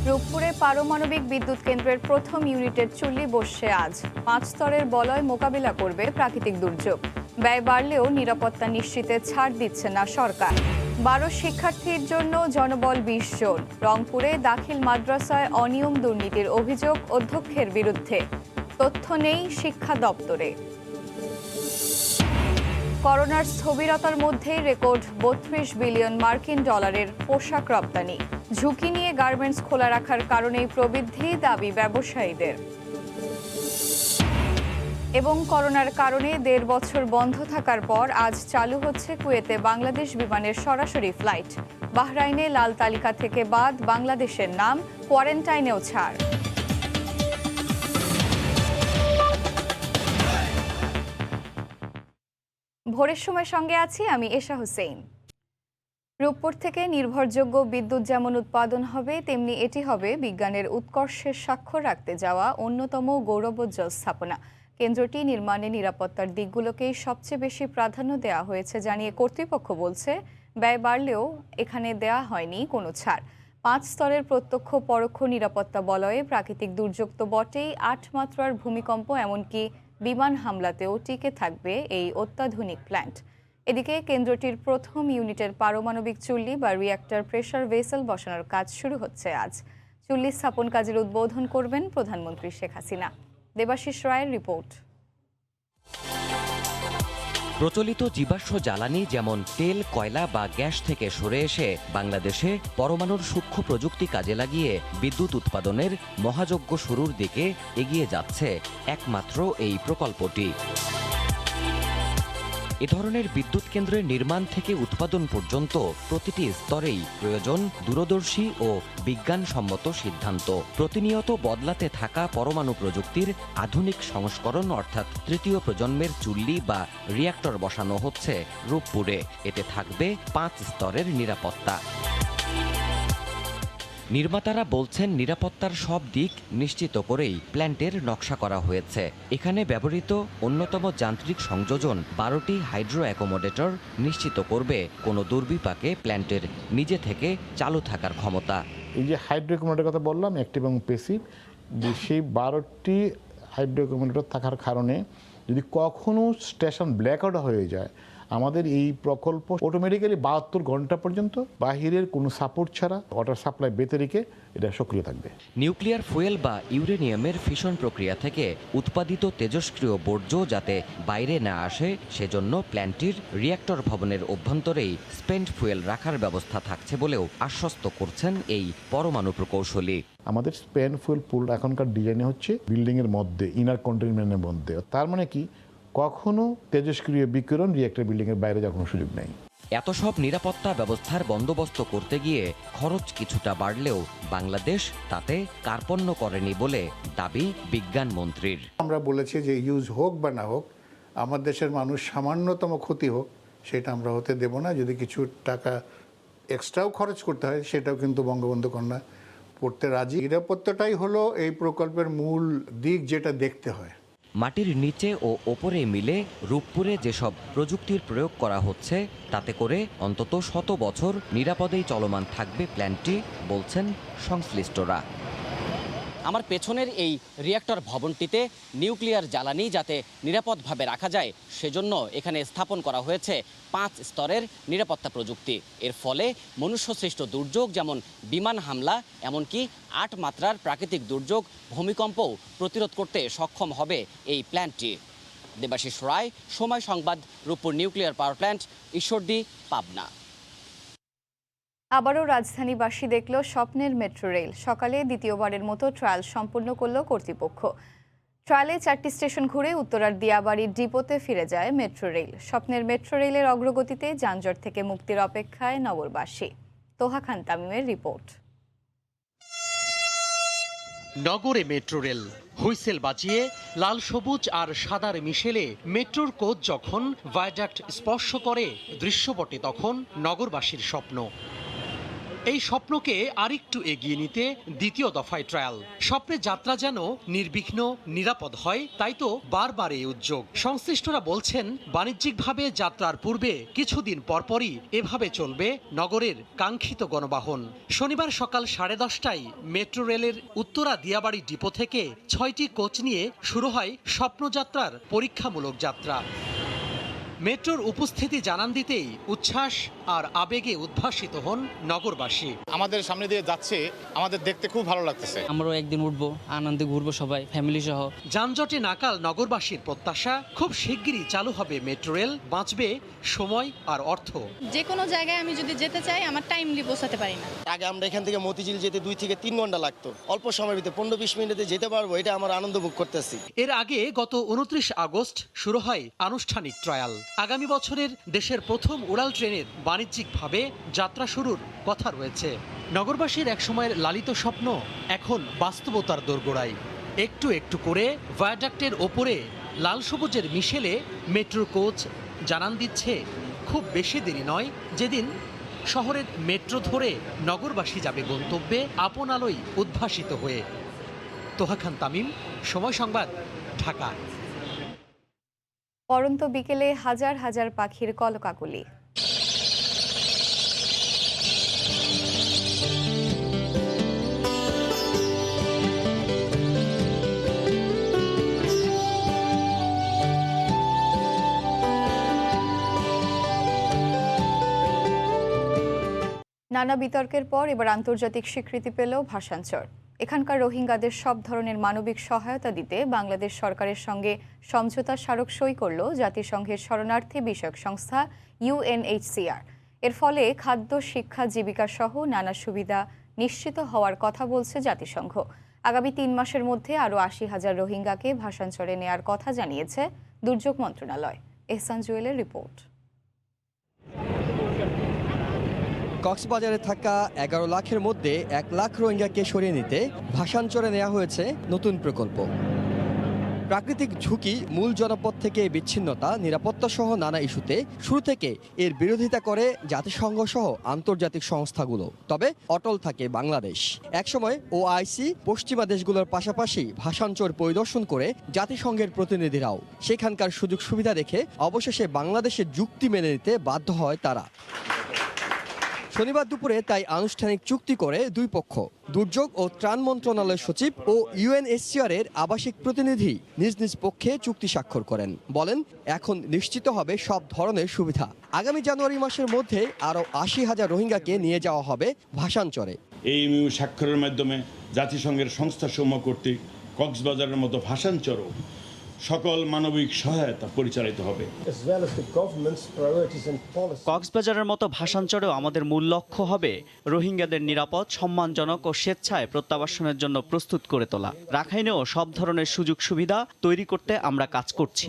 রূপপুরে পারমাণবিক বিদ্যুৎ কেন্দ্রের প্রথম ইউনিটের চুল্লি বসছে আজ। 5 স্তরের বলয় মোকাবিলা করবে প্রাকৃতিক দুর্যোগ। ব্যয় বাড়লেও নিরাপত্তা নিশ্চিতে ছাড় দিচ্ছে না সরকার। 12 শিক্ষার্থীর জন্য জনবল 20 জন। রংপুরে দাখিল মাদ্রাসায় অনিয়ম দুর্নীতির অভিযোগ অধ্যক্ষের বিরুদ্ধে। তথ্য নেই শিক্ষা দপ্তরে। করোনার স্থবিরতার মধ্যেই রেকর্ড 32 বিলিয়ন মার্কিন ডলারের পোশাক রপ্তানি। ঝুঁকি নিয়ে গার্মেন্টস খোলা রাখার কারণেই প্রবৃদ্ধি, দাবি ব্যবসায়ীদের। এবং করোনার কারণে 1.5 বছর বন্ধ থাকার পর আজ চালু হচ্ছে কুয়েতে বাংলাদেশ বিমানের সরাসরি ফ্লাইট। বাহরাইনে লাল তালিকা থেকে বাদ বাংলাদেশের নাম, কোয়ারেন্টাইনেও ছাড়। ভোরের সময় সঙ্গে আছি আমি এশা হোসেন। রূপপুর থেকে নির্ভরযোগ্য বিদ্যুৎ যেমন উৎপাদন হবে, তেমনি এটি হবে বিজ্ঞানের উৎকর্ষের স্বাক্ষর রাখতে যাওয়া অন্যতম গৌরবোজ্জ্বল স্থাপনা। কেন্দ্রটি নির্মাণে নিরাপত্তার দিকগুলোকেই সবচেয়ে বেশি প্রাধান্য দেওয়া হয়েছে জানিয়ে কর্তৃপক্ষ বলছে, ব্যয় বাড়লেও এখানে দেওয়া হয়নি কোনো ছাড়। 5 স্তরের প্রত্যক্ষ পরোক্ষ নিরাপত্তা বলয়ে প্রাকৃতিক দুর্যোগ তো বটেই, 8 মাত্রার ভূমিকম্প এমনকি বিমান হামলাতেও টিকে থাকবে এই অত্যাধুনিক প্ল্যান্ট। এদিকে কেন্দ্রটির প্রথম ইউনিটের পারমাণবিক চুল্লি বা রিঅ্যাক্টর প্রেসার ভেসেল বসানোর কাজ শুরু হচ্ছে আজ। চুল্লি স্থাপন কাজের উদ্বোধন করবেন প্রধানমন্ত্রী শেখ হাসিনা। দেবাশিস রায়ের রিপোর্ট। প্রচলিত জীবাশ্ম জ্বালানি যেমন তেল, কয়লা বা গ্যাস থেকে সরে এসে বাংলাদেশে পরমাণুর সূক্ষ্ম প্রযুক্তি কাজে লাগিয়ে বিদ্যুৎ উৎপাদনের মহাযজ্ঞ শুরুর দিকে এগিয়ে যাচ্ছে একমাত্র এই প্রকল্পটি। এ ধরনের বিদ্যুৎ কেন্দ্রের নির্মাণ থেকে উৎপাদন পর্যন্ত প্রতিটি স্তরেই প্রয়োজন দূরদর্শী ও বিজ্ঞানসম্মত সিদ্ধান্ত। প্রতিনিয়ত বদলাতে থাকা পরমাণু প্রযুক্তির আধুনিক সংস্করণ অর্থাৎ তৃতীয় প্রজন্মের চুল্লি বা রিঅ্যাক্টর বসানো হচ্ছে রূপপুরে। এতে থাকবে 5 স্তরের নিরাপত্তা। নির্মাতারা বলছেন, নিরাপত্তার সব দিক নিশ্চিত করেই প্ল্যান্টের নকশা করা হয়েছে। এখানে ব্যবহৃত অন্যতম যান্ত্রিক সংযোজন 12টি হাইড্রো অ্যাকোমোডেটর নিশ্চিত করবে কোনো দুর্বিপাকে প্ল্যান্টের নিজে থেকে চালু থাকার ক্ষমতা। এই যে হাইড্রো অ্যাকোমোডেটরের কথা বললাম, অ্যাক্টিভ এবং প্যাসিভ, সেই 12টি হাইড্রো অ্যাকোমোডেটর থাকার কারণে যদি কখনো স্টেশন ব্ল্যাকআউট হয়ে যায়, আমাদের এই প্রকল্প অটোমেটিক্যালি 72 ঘন্টা পর্যন্ত বাহিরের কোনো সাপোর্ট ছাড়া ওয়াটার সাপ্লাই বেঁধে রেখে এটা সক্রিয় থাকবে। নিউক্লিয়ার ফুয়েল বা ইউরেনিয়ামের ফিশন প্রক্রিয়া থেকে উৎপাদিত তেজস্ক্রিয় বর্জ্য যাতে বাইরে না আসে, সেজন্য প্ল্যান্টটির রিঅ্যাক্টর ভবনের অভ্যন্তরেই স্পেন্ট ফুয়েল রাখার ব্যবস্থা থাকছে বলেও আশ্বস্ত করছেন এই পরমাণু প্রকৌশলী। আমাদের স্পেন ফুয়েল পুল এখনকার ডিজাইনে হচ্ছে বিল্ডিংয়ের মধ্যে, ইনার কন্টেইনমেন্টের মধ্যে। তার মানে কি, কখনো তেজস্ক্রিয় বিকিরণ রিঅ্যাক্টর বিল্ডিংয়ের বাইরে যাওয়ার কোনো সুযোগ নেই। এত সব নিরাপত্তা ব্যবস্থার বন্দোবস্ত করতে গিয়ে খরচ কিছুটা বাড়লেও বাংলাদেশ তাতে কার্পণ্য করেনি বলে দাবি বিজ্ঞান মন্ত্রীর। আমরা বলেছি যে ইউজ হোক বা না হোক, আমার দেশের মানুষ সামান্যতম ক্ষতি হোক সেটা আমরা হতে দেব না। যদি কিছু টাকা এক্সট্রাও খরচ করতে হয়, সেটাও কিন্তু বঙ্গবন্ধু কন্যা পড়তে রাজি। নিরাপত্তাটাই হলো এই প্রকল্পের মূল দিক, যেটা দেখতে হয়। মাটির নিচে ও ওপরে মিলে রূপপুরে যেসব প্রযুক্তির প্রয়োগ করা হচ্ছে, তাতে করে অন্তত 100 বছর নিরাপদেই চলমান থাকবে প্ল্যান্টটি, বলছেন সংশ্লিষ্টরা। আমার পেছনের এই রিঅ্যাক্টর ভবনটিতে নিউক্লিয়ার জ্বালানি যাতে নিরাপদভাবে রাখা যায়, সেজন্য এখানে স্থাপন করা হয়েছে 5 স্তরের নিরাপত্তা প্রযুক্তি। এর ফলে মনুষ্যসৃষ্ট দুর্যোগ যেমন বিমান হামলা, এমনকি 8 মাত্রার প্রাকৃতিক দুর্যোগ ভূমিকম্পও প্রতিরোধ করতে সক্ষম হবে এই প্ল্যান্টটি। Debashis Roy, Somoy Sangbad, Rooppur nuclear power plant, Ishwardi, Pabna. আবারও রাজধানীবাসী দেখল স্বপ্নের মেট্রো রেল। সকালে দ্বিতীয়বারের মতো ট্রায়াল সম্পন্ন করল কর্তৃপক্ষ। ট্রায়ালে 4টি স্টেশন ঘুরে উত্তরার দিয়াবাড়ির ডিপোতে ফিরে যায় মেট্রো রেল। স্বপ্নের মেট্রো রেলের অগ্রগতিতে যানজট থেকে মুক্তির অপেক্ষায় নগরবাসী। তোহা খান তামিমের রিপোর্ট। নগরে মেট্রো রেল হুইসেল বাজিয়ে লাল সবুজ আর সাদার মিশেলে মেট্রোর কোচ যখন ভায়াডাক্ট স্পর্শ করে দৃশ্যপটে, তখন নগরবাসীর স্বপ্ন। এই স্বপ্নকে আরেকটু এগিয়ে নিতে দ্বিতীয় দফায় ট্রায়াল। স্বপ্নের যাত্রা যেন নির্বিঘ্ন নিরাপদ হয়, তাই তো বারবার এই উদ্যোগ। সংশ্লিষ্টরা বলছেন, বাণিজ্যিকভাবে যাত্রার পূর্বে কিছুদিন পরপরই এভাবে চলবে নগরের কাঙ্ক্ষিত গণবাহন। শনিবার সকাল 10:30টায় মেট্রো রেলের উত্তরা দিয়াবাড়ি ডিপো থেকে 6টি কোচ নিয়ে শুরু হয় স্বপ্নযাত্রার পরীক্ষামূলক যাত্রা। মেট্রোর উপস্থিতি জানান দিতেই উচ্ছ্বাস আর আবেগে উদ্ভাসিত হন নগরবাসী। আমাদের সামনে দিয়ে যাচ্ছে, আমাদের দেখতে খুব ভালো লাগতেছে। আমরাও একদিন উঠবো, আনন্দে ঘুরবো সবাই ফ্যামিলি সহ। যানজটে নাকাল নগরবাসীর প্রত্যাশা, খুব শিগগিরই চালু হবে মেট্রো রেল, বাঁচবে সময় আর অর্থ। যে কোনো জায়গায় আমি যদি যেতে চাই আমার টাইমলি পৌঁছাতে পারি না। আগে আমরা এখান থেকে মতিঝিল যেতে 2 থেকে 3 ঘন্টা লাগতো, অল্প সময়ের ভিতরে 15-20 মিনিটে যেতে পারবো, এটা আমার আনন্দ ভোগ করতেছি। এর আগে গত 29 আগস্ট শুরু হয় আনুষ্ঠানিক ট্রায়াল। আগামী বছরের দেশের প্রথম উড়াল ট্রেনের বাণিজ্যিকভাবে যাত্রা শুরুর কথা রয়েছে। নগরবাসীর একসময়ের লালিত স্বপ্ন এখন বাস্তবতার দোরগোড়ায়। একটু একটু করে ভায়াডাক্টের ওপরে লাল সবুজের মিশেলে মেট্রো কোচ জানান দিচ্ছে, খুব বেশি দেরি নয়, যেদিন শহরের মেট্রো ধরে নগরবাসী যাবে গন্তব্যে আপন আলোয় উদ্ভাসিত হয়ে। তোহা খান তামিম, সময় সংবাদ, ঢাকা। পরন্ত বিকেলে হাজার হাজার পাখির কলকাকলি। নানা বিতর্কের পর এবার আন্তর্জাতিক স্বীকৃতি পেল ভাষাঞ্চর। এখানকার রোহিঙ্গাদের সব ধরনের মানবিক সহায়তা দিতে বাংলাদেশ সরকারের সঙ্গে সমঝোতা স্মারক সই করল জাতিসংঘের শরণার্থী বিষয়ক সংস্থা UNHCR। এর ফলে খাদ্য, শিক্ষা, জীবিকা সহ নানা সুবিধা নিশ্চিত হওয়ার কথা বলছে জাতিসংঘ। আগামী 3 মাসের মধ্যে আরও 80,000 রোহিঙ্গাকে ভাষাঞ্চরে নেয়ার কথা জানিয়েছে দুর্যোগ মন্ত্রণালয়। এহসান জুয়েলের রিপোর্ট। কক্সবাজারে থাকা 11 লাখের মধ্যে 1 লাখ রোহিঙ্গাকে সরিয়ে নিতে ভাষাঞ্চরে নেওয়া হয়েছে নতুন প্রকল্প। প্রাকৃতিক ঝুঁকি, মূল জনপদ থেকে বিচ্ছিন্নতা, নিরাপত্তা সহ নানা ইস্যুতে শুরু থেকে এর বিরোধিতা করে জাতিসংঘ সহ আন্তর্জাতিক সংস্থাগুলো। তবে অটল থাকে বাংলাদেশ। একসময় OIC পশ্চিমা দেশগুলোর পাশাপাশি ভাষাঞ্চর পরিদর্শন করে জাতিসংঘের প্রতিনিধিরাও সেখানকার সুযোগ সুবিধা দেখে অবশেষে বাংলাদেশের যুক্তি মেনে নিতে বাধ্য হয় তারা। শনিবার দুপুরে তাই আনুষ্ঠানিক চুক্তি করে দুই পক্ষ। দুর্যোগ ও ত্রাণ মন্ত্রণালয়ের সচিব ও UNHCR এর আবাসিক প্রতিনিধি নিজ নিজ পক্ষে চুক্তি স্বাক্ষর করেন। বলেন, এখন নিশ্চিত হবে সব ধরনের সুবিধা। আগামী জানুয়ারি মাসের মধ্যে আরও 80,000 রোহিঙ্গাকে নিয়ে যাওয়া হবে ভাষাঞ্চরে। এই MOU স্বাক্ষরের মাধ্যমে জাতিসংঘের সংস্থাসমূহ কর্তৃক কক্সবাজারের মতো ভাষাঞ্চরও সকল মানবিক সহায়তা পরিচালিত হবে। কক্সবাজারের মতো ভাষাঞ্চরেও আমাদের মূল লক্ষ্য হবে রোহিঙ্গাদের নিরাপদ, সম্মানজনক ও স্বেচ্ছায় প্রত্যাবাসনের জন্য প্রস্তুত করে তোলা। রাখাইনেও সব ধরনের সুযোগ সুবিধা তৈরি করতে আমরা কাজ করছি।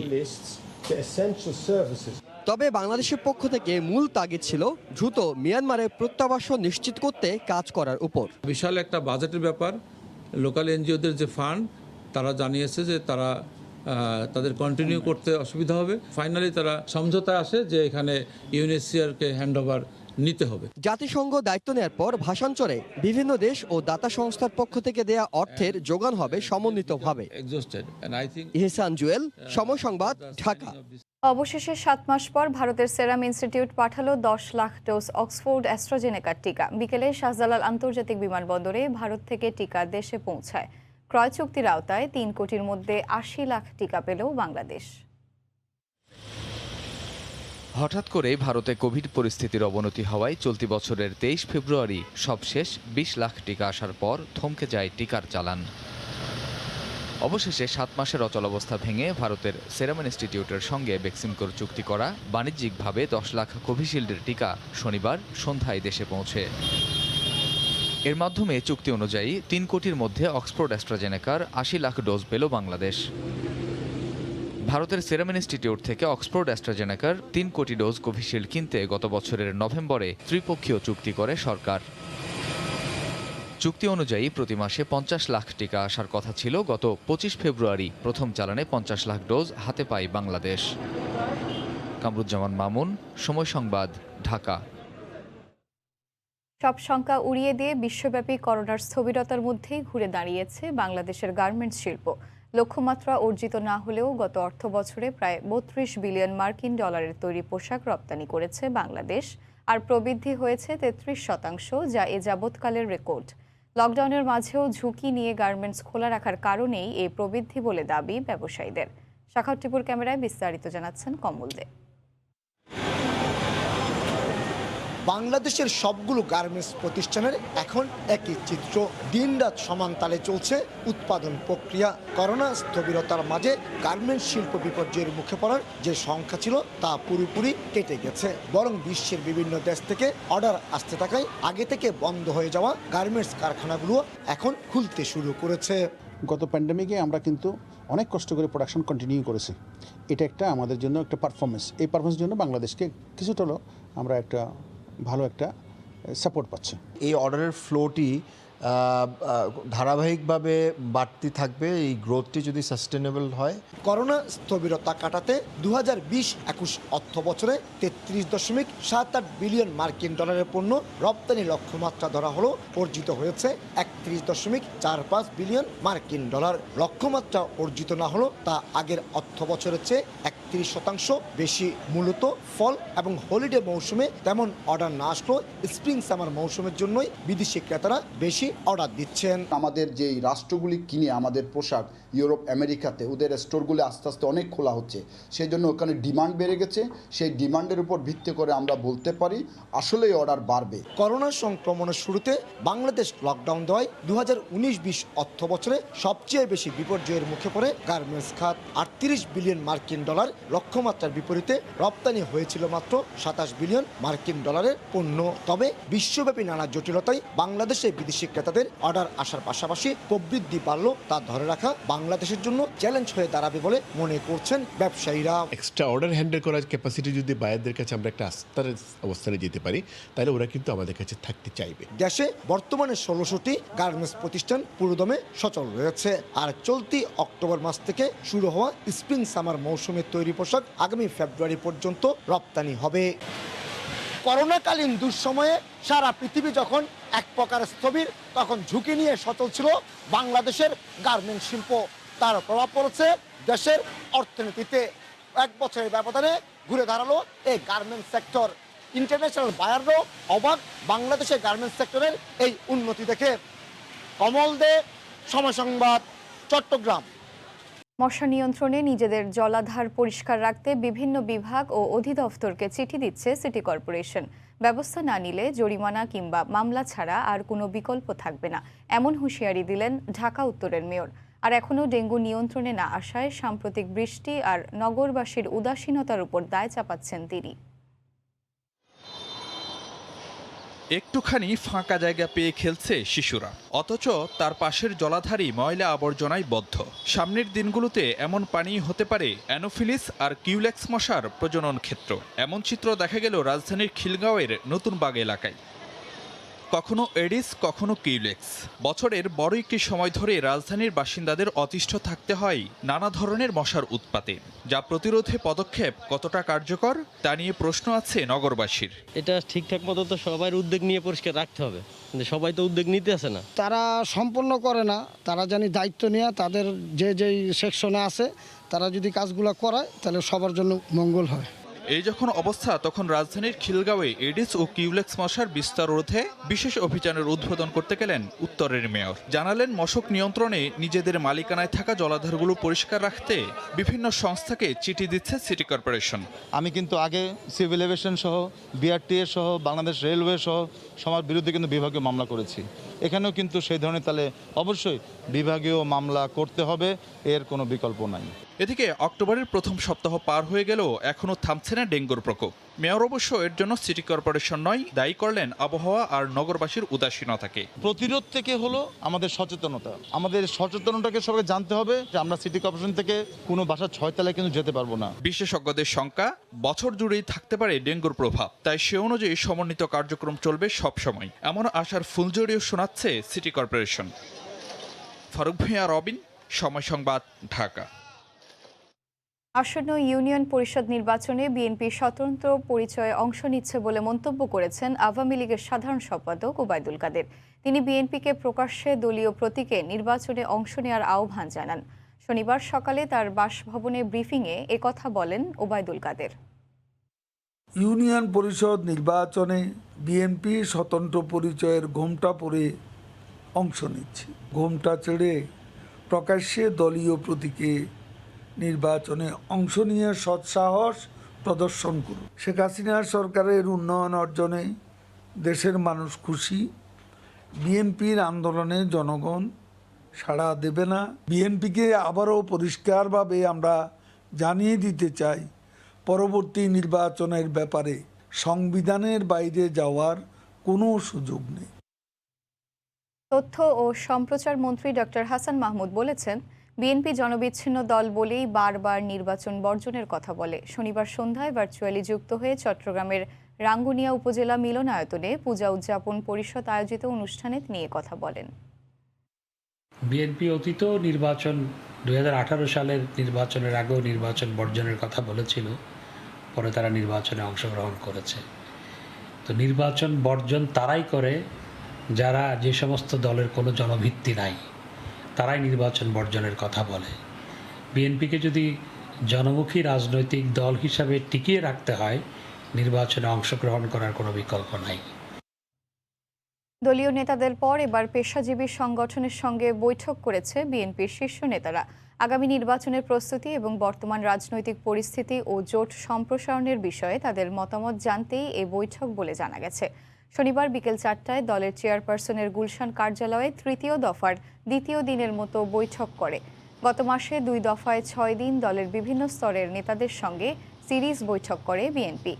তবে বাংলাদেশের পক্ষ থেকে মূল তাগিদ ছিল দ্রুত মিয়ানমারের প্রত্যাবাসন নিশ্চিত করতে কাজ করার উপর। বিশাল একটা বাজেটের ব্যাপার। লোকাল NGOদের যে ফান্ড, তারা জানিয়েছে যে তাদের কন্টিনিউ করতে অসুবিধা হবে। ফাইনালি তারা সমঝোতা আসে যে এখানে UNHCR-কে হ্যান্ডওভার নিতে হবে। জাতিসংঘ দায়িত্ব নেওয়ার পর ভাষাঞ্চরে বিভিন্ন দেশ ও দাতা সংস্থার পক্ষ থেকে দেয়া অর্থের যোগান হবে সমন্বিতভাবে। ইহসান জুয়েল, সময় সংবাদ, ঢাকা। অবশেষে 7 মাস পর ভারতের সেরাম ইনস্টিটিউট পাঠালো 10 লাখ ডোজ অক্সফোর্ড অ্যাস্ট্রাজেনেকার টিকা। বিকেলে শাহজালাল আন্তর্জাতিক বিমানবন্দরে ভারত থেকে টিকা দেশে পৌঁছায়। ক্রয় চুক্তির আওতায় 3 কোটির মধ্যে 80 লাখ টিকা পেল বাংলাদেশ। হঠাৎ করে ভারতে কোভিড পরিস্থিতির অবনতি হওয়ায় চলতি বছরের 23 ফেব্রুয়ারি সবশেষ 20 লাখ টিকা আসার পর থমকে যায় টিকার চালান। অবশেষে 7 মাসের অচলাবস্থা ভেঙে ভারতের সেরাম ইনস্টিটিউটের সঙ্গে বেক্সিমকোর চুক্তি করা বাণিজ্যিকভাবে 10 লাখ কোভিশিল্ডের টিকা শনিবার সন্ধ্যায় দেশে পৌঁছে। এর মাধ্যমে চুক্তি অনুযায়ী 3 কোটির মধ্যে অক্সফোর্ড অ্যাস্ট্রাজেনেকার 80 লাখ ডোজ পেল বাংলাদেশ। ভারতের সেরাম ইনস্টিটিউট থেকে অক্সফোর্ড অ্যাস্ট্রাজেনেকার 3 কোটি ডোজ কোভিশিল্ড কিনতে গত বছরের নভেম্বরে ত্রিপক্ষীয় চুক্তি করে সরকার। চুক্তি অনুযায়ী প্রতি মাসে 50 লাখ টিকা আসার কথা ছিল। গত 25 ফেব্রুয়ারি প্রথম চালানে 50 লাখ ডোজ হাতে পায় বাংলাদেশ। কামরুজ্জামান মামুন, সময় সংবাদ, ঢাকা। সব শঙ্কা উড়িয়ে দিয়ে বিশ্বব্যাপী করোনার স্থবিরতার মধ্যেই ঘুরে দাঁড়িয়েছে বাংলাদেশের গার্মেন্টস শিল্প। লক্ষ্যমাত্রা অর্জিত না হলেও গত অর্থবছরে প্রায় ৩২ বিলিয়ন মার্কিন ডলারের তৈরি পোশাক রপ্তানি করেছে বাংলাদেশ, আর প্রবৃদ্ধি হয়েছে ৩৩%, যা এ যাবৎকালের রেকর্ড। লকডাউনের মাঝেও ঝুঁকি নিয়ে গার্মেন্টস খোলা রাখার কারণেই এই প্রবৃদ্ধি বলে দাবি ব্যবসায়ীদের। শাখাউদ্দিপুর ক্যামেরায় বিস্তারিত জানাচ্ছেন কমল দে। বাংলাদেশের সবগুলো গার্মেন্টস প্রতিষ্ঠানের এখন একই চিত্র। দিনরাত সমান তালে চলছে উৎপাদন প্রক্রিয়া। করোনা স্থবিরতার মাঝে গার্মেন্টস শিল্প বিপর্যয়ের মুখে পড়ার যে সংখ্যা ছিল তা পুরোপুরি কেটে গেছে, বরং বিশ্বের বিভিন্ন দেশ থেকে অর্ডার আসতে থাকায় আগে থেকে বন্ধ হয়ে যাওয়া গার্মেন্টস কারখানাগুলো এখন খুলতে শুরু করেছে। গত প্যান্ডেমিকে আমরা কিন্তু অনেক কষ্ট করে প্রোডাকশন কন্টিনিউ করেছি। এটা একটা আমাদের জন্য একটা পারফরমেন্স। এই পারফরমেন্সের জন্য বাংলাদেশকে কিছুটা হলেও আমরা একটা ভালো একটা সাপোর্ট পাচ্ছে। এই অর্ডারের ফ্লোটি ধারাবাহিকভাবে বাড়তি থাকবে, এই গ্রোথটি যদি সাস্টেনেবল হয়। করোনা স্থবিরতা কাটাতে 2020-21 অর্থ বছরে 33.78 বিলিয়ন মার্কিন ডলারের পণ্য রপ্তানি লক্ষ্যমাত্রা ধরা হলো। অর্জিত হয়েছে 31.45 বিলিয়ন মার্কিন ডলার। লক্ষ্যমাত্রা অর্জিত না হলো তা আগের অর্থ বছরের চেয়ে 31% বেশি। মূলত ফল এবং হলিডে মৌসুমে তেমন অর্ডার না আসলো স্প্রিং সামার মৌসুমের জন্যই বিদেশি ক্রেতারা বেশি অর্ডার দিচ্ছেন। আমাদের যেই রাষ্ট্রগুলি কিনে আমাদের পোশাক ইউরোপ আমেরিকাতে, ওদের স্টোরগুলি আস্তে আস্তে অনেক খোলা হচ্ছে, সেই জন্য ওখানে ডিমান্ড বেড়ে গেছে। সেই ডিমান্ডের উপর ভিত্তি করে আমরা বলতে পারি আসলেই অর্ডার বাড়বে। করোনা সংক্রমণের শুরুতে বাংলাদেশ লকডাউন দেওয়ায় 2019-20 অর্থ বছরে সবচেয়ে বেশি বিপর্যয়ের মুখে পড়ে গার্মেন্টস খাত। 38 বিলিয়ন মার্কিন ডলার লক্ষ্যমাত্রার বিপরীতে রপ্তানি হয়েছিল মাত্র 27 বিলিয়ন মার্কিন ডলারের পণ্য। তবে বিশ্বব্যাপী নানা জটিলতায় বাংলাদেশে বিদেশি ক্রেতাদের অর্ডার আসার পাশাপাশি প্রবৃদ্ধি বাড়লো, তা ধরে রাখা বাংলাদেশের জন্য চ্যালেঞ্জ হয়ে দাঁড়াবে বলে মনে করছেন ব্যবসায়ীরা। এক্সট্রা অর্ডার হ্যান্ডেল করার ক্যাপাসিটি যদি বায়ারদের কাছে আমরা একটা আস্থার অবস্থানে যেতে পারি, তাহলে ওরা কিন্তু আমাদের কাছে থাকতে চাইবে। দেশে বর্তমানে 16টি গার্মেন্টস প্রতিষ্ঠান পুরোদমে সচল রয়েছে। আর চলতি অক্টোবর মাস থেকে শুরু হওয়া স্প্রিং সামার মৌসুমের তৈরি পোশাক আগামী ফেব্রুয়ারি পর্যন্ত রপ্তানি হবে। করোনাকালীন দুঃসময়ে সারা পৃথিবী যখন এক প্রকার স্থবির, তখন ঝুঁকি নিয়ে সচল ছিল বাংলাদেশের গার্মেন্টস শিল্প। তার প্রভাব পড়েছে দেশের অর্থনীতিতে। এক বছরের ব্যবধানে ঘুরে দাঁড়ালো এই গার্মেন্টস সেক্টর। ইন্টারন্যাশনাল বায়াররাও অবাক বাংলাদেশের গার্মেন্টস সেক্টরের এই উন্নতি দেখে। কমল দে, সময় সংবাদ, চট্টগ্রাম। মশা নিয়ন্ত্রণে নিজেদের জলাধার পরিষ্কার রাখতে বিভিন্ন বিভাগ ও অধিদপ্তরকে চিঠি দিচ্ছে সিটি কর্পোরেশন। ব্যবস্থা না নিলে জরিমানা কিংবা মামলা ছাড়া আর কোনো বিকল্প থাকবে না, এমন হুঁশিয়ারি দিলেন ঢাকা উত্তরের মেয়র। আর এখনও ডেঙ্গু নিয়ন্ত্রণে না আসায় সাম্প্রতিক বৃষ্টি আর নগরবাসীর উদাসীনতার উপর দায় চাপাচ্ছেন তিনি। একটুখানি ফাঁকা জায়গা পেয়ে খেলছে শিশুরা, অথচ তার পাশের জলাধারই ময়লা আবর্জনায় বদ্ধ। সামনের দিনগুলোতে এমন পানি হতে পারে অ্যানোফিলিস আর কিউলেক্স মশার প্রজনন ক্ষেত্র। এমন চিত্র দেখা গেল রাজধানীর খিলগাঁওয়ের নতুন বাগ এলাকায়। কখনো এডিস, কখনো কিউলেক্স। বছরের বড় একটি সময় ধরে রাজধানীর বাসিন্দাদের অতিষ্ঠ থাকতে হয় নানা ধরনের মশার উৎপাতে। যা প্রতিরোধে পদক্ষেপ কতটা কার্যকর তা নিয়ে প্রশ্ন আছে নগরবাসীর। এটা ঠিকঠাক মতো তো সবার উদ্যোগ নিয়ে পরিষ্কার রাখতে হবে, কিন্তু সবাই তো উদ্যোগ নিতে আসে না। তারা সম্পূর্ণ করে না, তারা জানি দায়িত্ব নিয়ে তাদের যেই সেকশনে আছে তারা যদি কাজগুলো করায় তাহলে সবার জন্য মঙ্গল হয়। এই যখন অবস্থা, তখন রাজধানীর খিলগাঁওয়ে এডিস ও কিউলেক্স মশার বিস্তার রোধে বিশেষ অভিযানের উদ্বোধন করতে গেলেন উত্তরের মেয়র। জানালেন মশক নিয়ন্ত্রণে নিজেদের মালিকানায় থাকা জলাধারগুলো পরিষ্কার রাখতে বিভিন্ন সংস্থাকে চিঠি দিচ্ছে সিটি কর্পোরেশন। আমি কিন্তু আগে সিভিল এভিয়েশন সহ বিআরটিএ সহ বাংলাদেশ রেলওয়ে সহ সবার বিরুদ্ধে কিন্তু বিভাগীয় মামলা করেছি। এখানেও কিন্তু সেই ধরনের, তাহলে অবশ্যই বিভাগীয় মামলা করতে হবে, এর কোনো বিকল্প নাই। এদিকে অক্টোবরের প্রথম সপ্তাহ পার হয়ে গেলেও এখনও থামছে না ডেঙ্গুর প্রকোপ। মেয়র অবশ্য এর জন্য সিটি কর্পোরেশন নয়, দায়ী করলেন আবহাওয়া আর নগরবাসীর উদাসীনতাকে। প্রতিরোধ থেকে হলো আমাদের সচেতনতা। আমাদের সচেতনতাকে সবাই জানতে হবে যে আমরা সিটি কর্পোরেশন থেকে কোনো বাসার 6 তলায় কিন্তু যেতে পারবো না। বিশেষজ্ঞদের শঙ্কা, বছর জুড়েই থাকতে পারে ডেঙ্গুর প্রভাব, তাই সে অনুযায়ী সমন্বিত কার্যক্রম চলবে সবসময়, এমন আশার ফুলঝড়িও শোনাচ্ছে সিটি কর্পোরেশন। ফারুক ভূঁইয়া, রবিন, সময় সংবাদ, ঢাকা। আসন্ন ইউনিয়ন পরিষদ নির্বাচনে বিএনপি স্বতন্ত্র পরিচয়ে অংশ নিচ্ছে বলে মন্তব্য করেছেন আওয়ামী লীগের সাধারণ সম্পাদক ওবায়দুল কাদের। তিনি বিএনপিকে প্রকাশ্যে দলীয় প্রতীকে নির্বাচনে অংশ নেওয়ার আহ্বান জানান। শনিবার সকালে তার বাসভবনে ব্রিফিংয়ে একথা বলেন ওবায়দুল কাদের। ইউনিয়ন পরিষদ নির্বাচনে বিএনপি স্বতন্ত্র পরিচয়ের ঘোমটা পরে অংশ নিচ্ছে। ঘোমটা ছেড়ে প্রকাশ্যে দলীয় প্রতীকে নির্বাচনে অংশ নিয়ে সৎসাহস প্রদর্শন করুন। শেখ হাসিনা সরকারের উন্নয়ন অর্জনে দেশের মানুষ খুশি। বিএনপির আন্দোলনে জনগণ সাড়া দেবে না। বিএনপিকে আবারও পরিষ্কারভাবে আমরা জানিয়ে দিতে চাই, পরবর্তী নির্বাচনের ব্যাপারে সংবিধানের বাইরে যাওয়ার কোনো সুযোগ নেই। তথ্য ও সম্প্রচার মন্ত্রী ডক্টর হাসান মাহমুদ বলেছেন, বিএনপি জনবিচ্ছিন্ন দল বলেই বারবার নির্বাচন বর্জনের কথা বলে। শনিবার সন্ধ্যায় ভার্চুয়ালি যুক্ত হয়ে চট্টগ্রামের রাঙ্গুনিয়া উপজেলা মিলনায়তনে পূজা উদযাপন পরিষদ আয়োজিত অনুষ্ঠানে তিনি কথা বলেন। বিএনপি অতীত নির্বাচন 2018 সালের নির্বাচনের আগেও নির্বাচন বর্জনের কথা বলেছিল, পরে তারা নির্বাচনে অংশগ্রহণ করেছে। তো নির্বাচন বর্জন তারাই করে যারা যে সমস্ত দলের কোনো জনভিত্তি নাই, তারাই নির্বাচন বর্জনের কথা বলে। বিএনপিকে যদি জনমুখী রাজনৈতিক দল হিসাবে টিকিয়ে রাখতে হয়, নির্বাচনে অংশগ্রহণ করার কোনো বিকল্প নাই। দলীয় নেতাদের পর এবার পেশাজীবী সংগঠনের সঙ্গে বৈঠক করেছে বিএনপির শীর্ষ নেতারা। আগামী নির্বাচনের প্রস্তুতি এবং বর্তমান রাজনৈতিক পরিস্থিতি ও জোট সম্প্রসারণের বিষয়ে তাদের মতামত জানতেই এই বৈঠক বলে জানা গেছে। শনিবার বিকেল 4টায় দলের চেয়ারপারসনের গুলশান কার্যালয়ে তৃতীয় দফার দ্বিতীয় দিনের মতো বৈঠক করে। গত মাসে 2 দফায় 6 দিন দলের বিভিন্ন স্তরের নেতাদের সঙ্গে সিরিজ বৈঠক করে বিএনপি।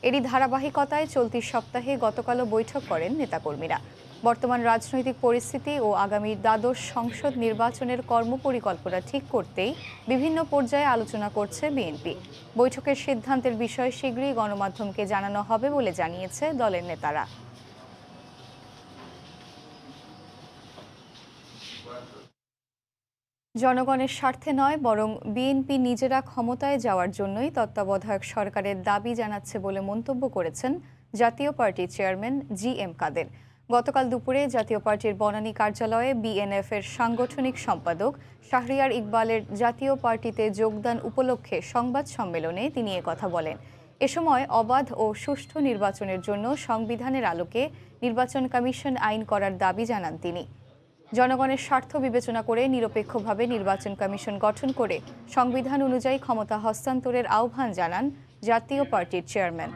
এরই ধারাবাহিকতায় চলতি সপ্তাহে গতকালও বৈঠক করেন নেতাকর্মীরা। বর্তমান রাজনৈতিক পরিস্থিতি ও আগামী দ্বাদশ সংসদ নির্বাচনের কর্মপরিকল্পনা ঠিক করতেই বিভিন্ন পর্যায়ে আলোচনা করছে বিএনপি। বৈঠকের সিদ্ধান্তের বিষয়ে শীঘ্রই গণমাধ্যমকে জানানো হবে বলে জানিয়েছে দলের নেতারা। জনগণের স্বার্থে নয়, বরং বিএনপি নিজেরা ক্ষমতায় যাওয়ার জন্যই তত্ত্বাবধায়ক সরকারের দাবি জানাচ্ছে বলে মন্তব্য করেছেন জাতীয় পার্টির চেয়ারম্যান GM কাদের। গতকাল দুপুরে জাতীয় পার্টির বনানী কার্যালয়ে বিএনএফ এর সাংগঠনিক সম্পাদক শাহরিয়ার ইকবালের জাতীয় পার্টিতে যোগদান উপলক্ষে সংবাদ সম্মেলনে তিনি কথা বলেন। এ সময় অবাধ ও সুষ্ঠু নির্বাচনের জন্য সংবিধানের আলোকে নির্বাচন কমিশন আইন করার দাবি জানান তিনি। জনগণের স্বার্থ বিবেচনা করে নিরপেক্ষভাবে নির্বাচন কমিশন গঠন করে সংবিধান অনুযায়ী ক্ষমতা হস্তান্তরের আহ্বান জানান জাতীয় পার্টির চেয়ারম্যান।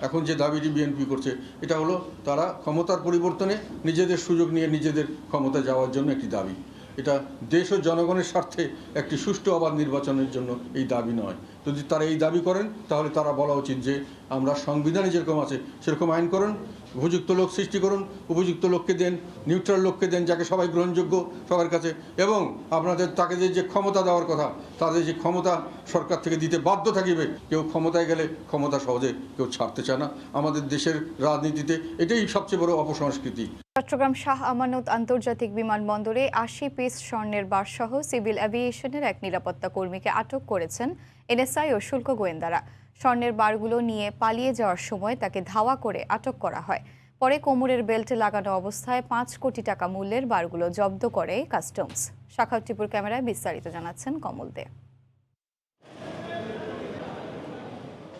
এখন যে দাবিটি বিএনপি করছে, এটা হলো তারা ক্ষমতার পরিবর্তনে নিজেদের সুযোগ নিয়ে নিজেদের ক্ষমতা যাওয়ার জন্য একটি দাবি। এটা দেশ ও জনগণের স্বার্থে একটি সুষ্ঠু অবাধ নির্বাচনের জন্য এই দাবি নয়। যদি তারা এই দাবি করেন, তাহলে তারা বলা উচিত যে আমরা সংবিধানে যেরকম আছে সেরকম আইন করুন, উপযুক্ত লোক সৃষ্টি করুন, উপযুক্ত লোককে দেন, নিউট্রাল লোককে দেন যাকে সবাই গ্রহণযোগ্য সবার কাছে, এবং আপনাদের তাকে যে ক্ষমতা দেওয়ার কথা, তাদের যে ক্ষমতা সরকার থেকে দিতে বাধ্য থাকিবে। কেউ ক্ষমতায় গেলে ক্ষমতা সহজে কেউ ছাড়তে চায় না। আমাদের দেশের রাজনীতিতে এটাই সবচেয়ে বড় অপসংস্কৃতি। চট্টগ্রাম শাহ আমানত আন্তর্জাতিক বিমানবন্দরে 80 পিস স্বর্ণের বারসহ সিভিল অ্যাভিয়েশনের এক নিরাপত্তা কর্মীকে আটক করেছেন এনএসআই ও শুল্ক গোয়েন্দারা। স্বর্ণের বারগুলো নিয়ে পালিয়ে যাওয়ার সময় তাকে ধাওয়া করে আটক করা হয়। পরে কোমরের বেল্টে লাগানো অবস্থায় 5 কোটি টাকা মূল্যের বারগুলো জব্দ করে কাস্টমস। শাখাউত টিপুর ক্যামেরায় বিস্তারিত জানাচ্ছেন কমল দে।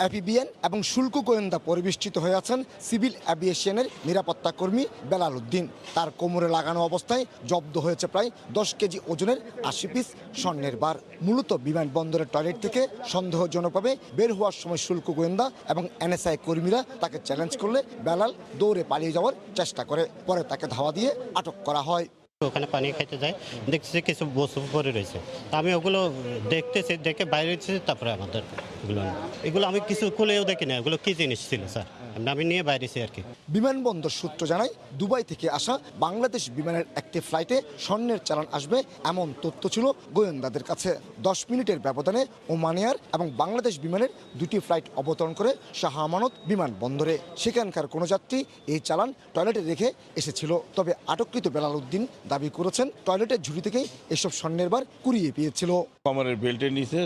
এপিবিএন এবং শুল্ক গোয়েন্দা পরিবেষ্টিত হয়ে আছেন সিভিল অ্যাভিয়েশনের নিরাপত্তা কর্মী বেলাল উদ্দিন। তার কোমরে লাগানো অবস্থায় জব্দ হয়েছে প্রায় 10 কেজি ওজনের 80 পিস স্বর্ণের বার। মূলত বিমানবন্দরের টয়লেট থেকে সন্দেহজনকভাবে বের হওয়ার সময় শুল্ক গোয়েন্দা এবং এনএসআই কর্মীরা তাকে চ্যালেঞ্জ করলে বেলাল দৌড়ে পালিয়ে যাওয়ার চেষ্টা করে। পরে তাকে ধাওয়া দিয়ে আটক করা হয়। ওখানে পানি খাইতে যায়, দেখতেছি কিছু বস্তু পরে রয়েছে। আমি ওগুলো দেখতেছি, দেখে বাইরে এসেছি, তারপরে আমাদের এগুলো আমি কিছু খুলেও দেখি না, এগুলো কি জিনিস ছিল স্যার, আমি নিয়ে বাইরেছি আর কি। বিমানবন্দর সূত্র জানায় দুবাই থেকে আসা বাংলাদেশ বিমানের একটি ফ্লাইটে স্বর্ণের চালান আসবে এমন তথ্য ছিল গোয়েন্দাদের কাছে। 10 মিনিটের ব্যবধানে ওমান এয়ার এবং বাংলাদেশ বিমানের দুটি ফ্লাইট অবতরণ করে শাহ আমানত বিমানবন্দরে। সেখানকার কোনো যাত্রী এই চালান টয়লেটে রেখে এসেছিল। তবে আটককৃত বেলাল উদ্দিন দাবি করেছেন টয়লেটের ঝুড়ি থেকেই এসব স্বর্ণের বার কুড়িয়ে পেয়েছিল। কমরের বেল্টের নিচে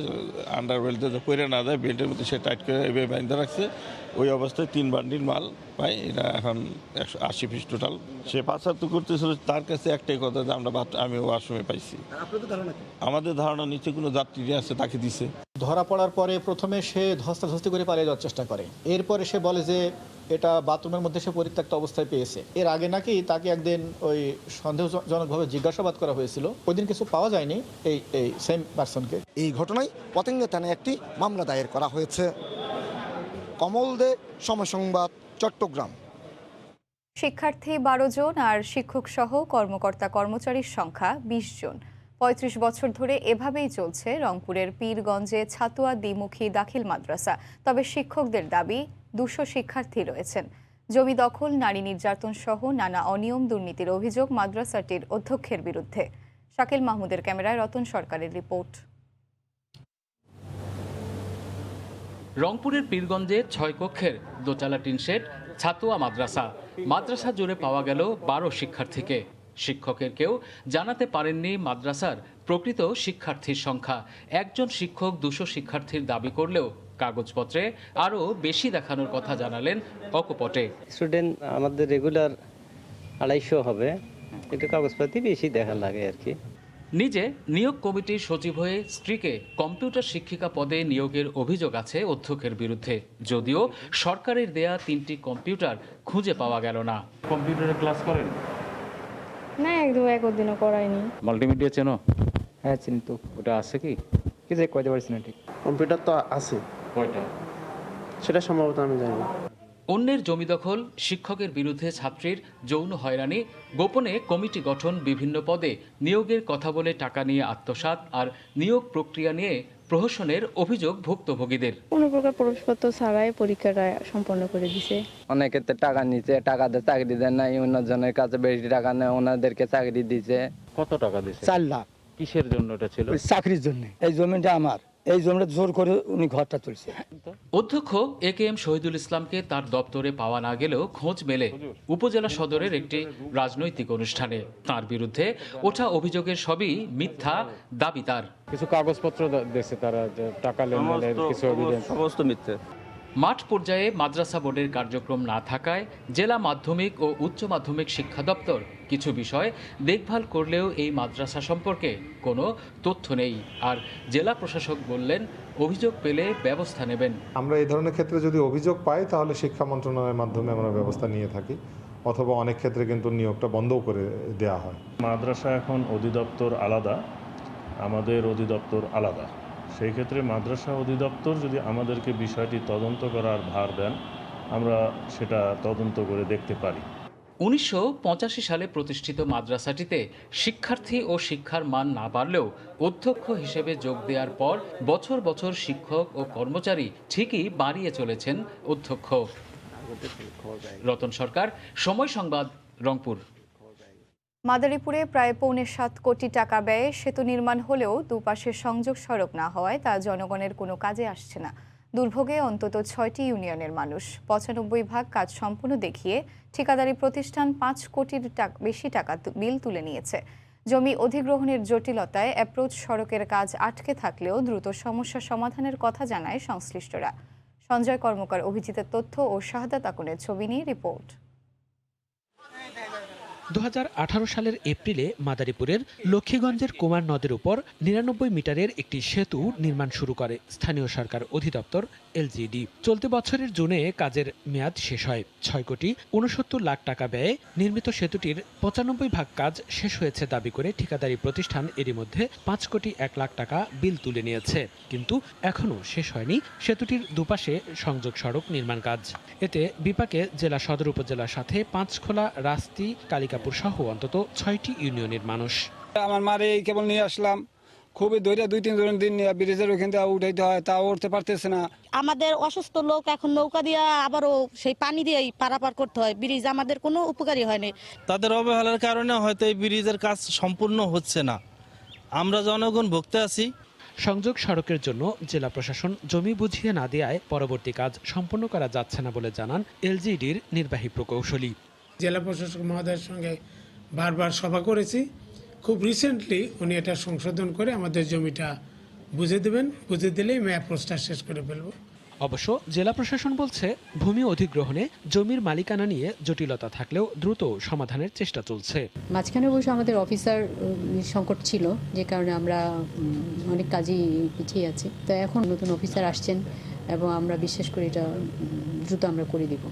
আন্ডার বেল্টে পরে না যায়, বেল্টের মধ্যে সে টাইট করে এভাবে বাঁধতে রাখছে। ওই অবস্থায় 3 বান্ডিল মাল পাই, এটা এখন 180 পিস টোটাল। সে পাচার করতেছিল, তার কাছে একটাই কথা যে আমি ওয়াশরুমে পাইছি। আমাদের ধারণা নিচে কোনো যাত্রী আছে তাকে দিছে। ধরা পড়ার পরে প্রথমে সে ধস্তাধস্তি করে পালিয়ে যাওয়ার চেষ্টা করে, এরপরে সে বলে যে এটা বাথরুমের মধ্যে সে পরিত্যক্ত অবস্থায় পেয়েছে। এর আগে নাকি তাকে একদিন ওই সন্দেহজনকভাবে জিজ্ঞাসাবাদ করা হয়েছিল, ওই দিন কিছু পাওয়া যায়নি এই সেম পারসনকে। এই ঘটনায় পতেঙ্গা থানায় একটি মামলা দায়ের করা হয়েছে। কমল দে, সময় সংবাদ, চট্টগ্রাম। শিক্ষার্থী 12 জন আর শিক্ষক সহ কর্মকর্তা কর্মচারীর সংখ্যা 20 জন। 35 বছর ধরে এভাবেই চলছে রংপুরের পীরগঞ্জে ছাতুয়া দ্বিমুখী দাখিল মাদ্রাসা। তবে শিক্ষকদের দাবি 200 শিক্ষার্থী রয়েছেন। জমি দখল, নারী নির্যাতন সহ নানা অনিয়ম দুর্নীতির অভিযোগ মাদ্রাসাটির অধ্যক্ষের বিরুদ্ধে। শাকিল মাহমুদের ক্যামেরায় রতন সরকারের রিপোর্ট। রংপুরের পীরগঞ্জে 6 কক্ষের দোতলা টিন শেড ছাতুয়া মাদ্রাসা জুড়ে পাওয়া গেল 12 শিক্ষার্থীকে। শিক্ষকের কেউ জানাতে পারেননি মাদ্রাসার প্রকৃত শিক্ষার্থীর সংখ্যা। একজন শিক্ষক 200 শিক্ষার্থীর দাবি করলেও কাগজপত্রে আরও বেশি দেখানোর কথা জানালেন অকপটে। স্টুডেন্ট আমাদের রেগুলার 250 হবে, একটু কাগজপত্র বেশি দেখা লাগে আর কি। নিজে নিয়োগ কমিটির সচিব হয়ে স্ত্রীকে কম্পিউটার শিক্ষিকা পদে নিয়োগের অভিযোগ আছে অধ্যক্ষের বিরুদ্ধে, যদিও সরকারের দেয়া 3টি কম্পিউটার খুঁজে পাওয়া গেল না। কম্পিউটারে ক্লাস করেন? না, একদিনও করায়নি। মাল্টিমিডিয়া চেনো? হ্যাঁ চিনি তো। ওটা আছে কি? কি যে কইতে পারছি না ঠিক। কম্পিউটার তো আছে। কয়টা? সেটা সম্ভবত আমি জানি না। অন্যের জমি দখল, শিক্ষকের বিরুদ্ধে ছাত্রীর যৌন হয়রানি, গোপনে কমিটি গঠন, বিভিন্ন পদে নিয়োগের কথা বলে টাকা নিয়ে আত্মসাৎ আর নিয়োগ প্রক্রিয়া নিয়ে প্রহসনের অভিযোগ ভুক্তভোগীদের। কোনো প্রকার প্রবেশপত্র ছাড়াই পরীক্ষাটা সম্পন্ন করে দিছে। অনেকে তো টাকা নিচে, টাকা দিয়ে চাকরি দেন নাই, অন্যজনের কাছে বেশি টাকা নেয়, ওনাদেরকে চাকরি দিছে। কত টাকা দিছে? 4 লাখ। কিসের জন্য এটা ছিল? চাকরির জন্য। এই জমিটা আমার, এই জমিটা জোর করে উনি ঘরটা তুলছে। অধ্যক্ষ AKM শহীদুল ইসলামকে তার দপ্তরে পাওয়া না গেলেও খোঁজ মেলে উপজেলা সদরের একটি রাজনৈতিক অনুষ্ঠানে। তার বিরুদ্ধে ওঠা অভিযোগের সবই মিথ্যা দাবি তার। কিছু কাগজপত্র দিয়েছে তারা, যে টাকা লেনদেনের কিছু এভিডেন্স, সমস্ত মিথ্যা। মাঠ পর্যায়ে মাদ্রাসা বোর্ডের কার্যক্রম না থাকায় জেলা মাধ্যমিক ও উচ্চ মাধ্যমিক শিক্ষা দপ্তর কিছু বিষয় দেখভাল করলেও এই মাদ্রাসা সম্পর্কে কোনো তথ্য নেই। আর জেলা প্রশাসক বললেন অভিযোগ পেলে ব্যবস্থা নেবেন। আমরা এই ধরনের ক্ষেত্রে যদি অভিযোগ পাই তাহলে শিক্ষা মন্ত্রণালয়ের মাধ্যমে আমরা ব্যবস্থা নিয়ে থাকি, অথবা অনেক ক্ষেত্রে কিন্তু নিয়োগটা বন্ধও করে দেওয়া হয়। মাদ্রাসা এখন অধিদপ্তর আলাদা, আমাদের অধিদপ্তর আলাদা। সেই ক্ষেত্রে মাদ্রাসা অধিদপ্তর যদি আমাদেরকে বিষয়টি তদন্ত করার ভার দেন, আমরা সেটা তদন্ত করে দেখতে পারি। 1985 সালে প্রতিষ্ঠিত মাদ্রাসাটিতে শিক্ষার্থী ও শিক্ষার মান না বাড়লেও অধ্যক্ষ হিসেবে যোগ দেওয়ার পর বছর বছর শিক্ষক ও কর্মচারী ঠিকই বাড়িয়ে চলেছেন অধ্যক্ষ। রতন সরকার, সময় সংবাদ, রংপুর। মাদারীপুরে প্রায় 7.25 কোটি টাকা ব্যয়ে সেতু নির্মাণ হলেও দুপাশে সংযোগ সড়ক না হওয়ায় তা জনগণের কোনো কাজে আসছে না। দুর্ভোগে অন্তত 6টি ইউনিয়নের মানুষ। 95% কাজ সম্পূর্ণ দেখিয়ে ঠিকাদারি প্রতিষ্ঠান 5 কোটির বেশি টাকা বিল তুলে নিয়েছে। জমি অধিগ্রহণের জটিলতায় অ্যাপ্রোচ সড়কের কাজ আটকে থাকলেও দ্রুত সমস্যা সমাধানের কথা জানায় সংশ্লিষ্টরা। সঞ্জয় কর্মকার, অভিজিতের তথ্য ও শাহাদাত আকুনের ছবি নিয়ে রিপোর্ট। 2018 সালের এপ্রিলে মাদারীপুরের লক্ষ্মীগঞ্জের কুমার নদের উপর 99 মিটারের একটি সেতু নির্মাণ শুরু করে স্থানীয় সরকার অধিদপ্তর LGD। চলতি বছরের জুনে কাজের মেয়াদ শেষ হয়। 6 কোটি 69 লাখ টাকা ব্যয়ে নির্মিত সেতুটির 95% কাজ শেষ হয়েছে দাবি করে ঠিকাদারি প্রতিষ্ঠান এরই মধ্যে 5 কোটি 1 লাখ টাকা বিল তুলে নিয়েছে। কিন্তু এখনও শেষ হয়নি সেতুটির দুপাশে সংযোগ সড়ক নির্মাণ কাজ। এতে বিপাকে জেলা সদর উপজেলার সাথে পাঁচখোলা, রাস্তি, কালিকাপুর সহ অন্তত 6টি ইউনিয়নের মানুষ। আমার মারে কেবল নিয়ে আসলাম, খুবই ধৈর্য 2-3 দিন নিয়ে ব্রিজের ওইখান থেকে উঠাইতে হয়, তা উঠতে পারতেছে না। আমাদের অসুস্থ লোক এখন নৌকা দিয়ে আবারও সেই পানি দিয়েই পারাপার করতে হয়। ব্রিজ আমাদের কোনো উপকারী হয়নি। তাদের অবহেলার কারণে হয়তো এই ব্রিজের কাজ সম্পূর্ণ হচ্ছে না। আমরা জনগণ ভুগতে আছি। সংযোগ সড়কের জন্য জেলা প্রশাসন জমি বুঝিয়ে না দেওয়ায় পরবর্তী কাজ সম্পন্ন করা যাচ্ছে না বলে জানান এলজিইডির নির্বাহী প্রকৌশলী। জেলা প্রশাসক মহোদয়ের সঙ্গে বারবার সভা করেছি। খুব রিসেন্টলি উনি এটা সংশোধন করে আমাদের জমিটা বুঝে দেবেন, বুঝে দিলেই ম্যাপ প্রস্তাব শেষ করে ফেলবো। অবশ্য জেলা প্রশাসন বলছে ভূমি অধিগ্রহণে জমির মালিকানা নিয়ে জটিলতা থাকলেও দ্রুত সমাধানের চেষ্টা চলছে। মাঝখানে অবশ্য আমাদের অফিসার সংকট ছিল, যে কারণে আমরা অনেক কাজই পিছিয়ে আছি। তো এখন নতুন অফিসার আসছেন এবং আমরা বিশ্বাস করি এটা দ্রুত আমরা করে দিব।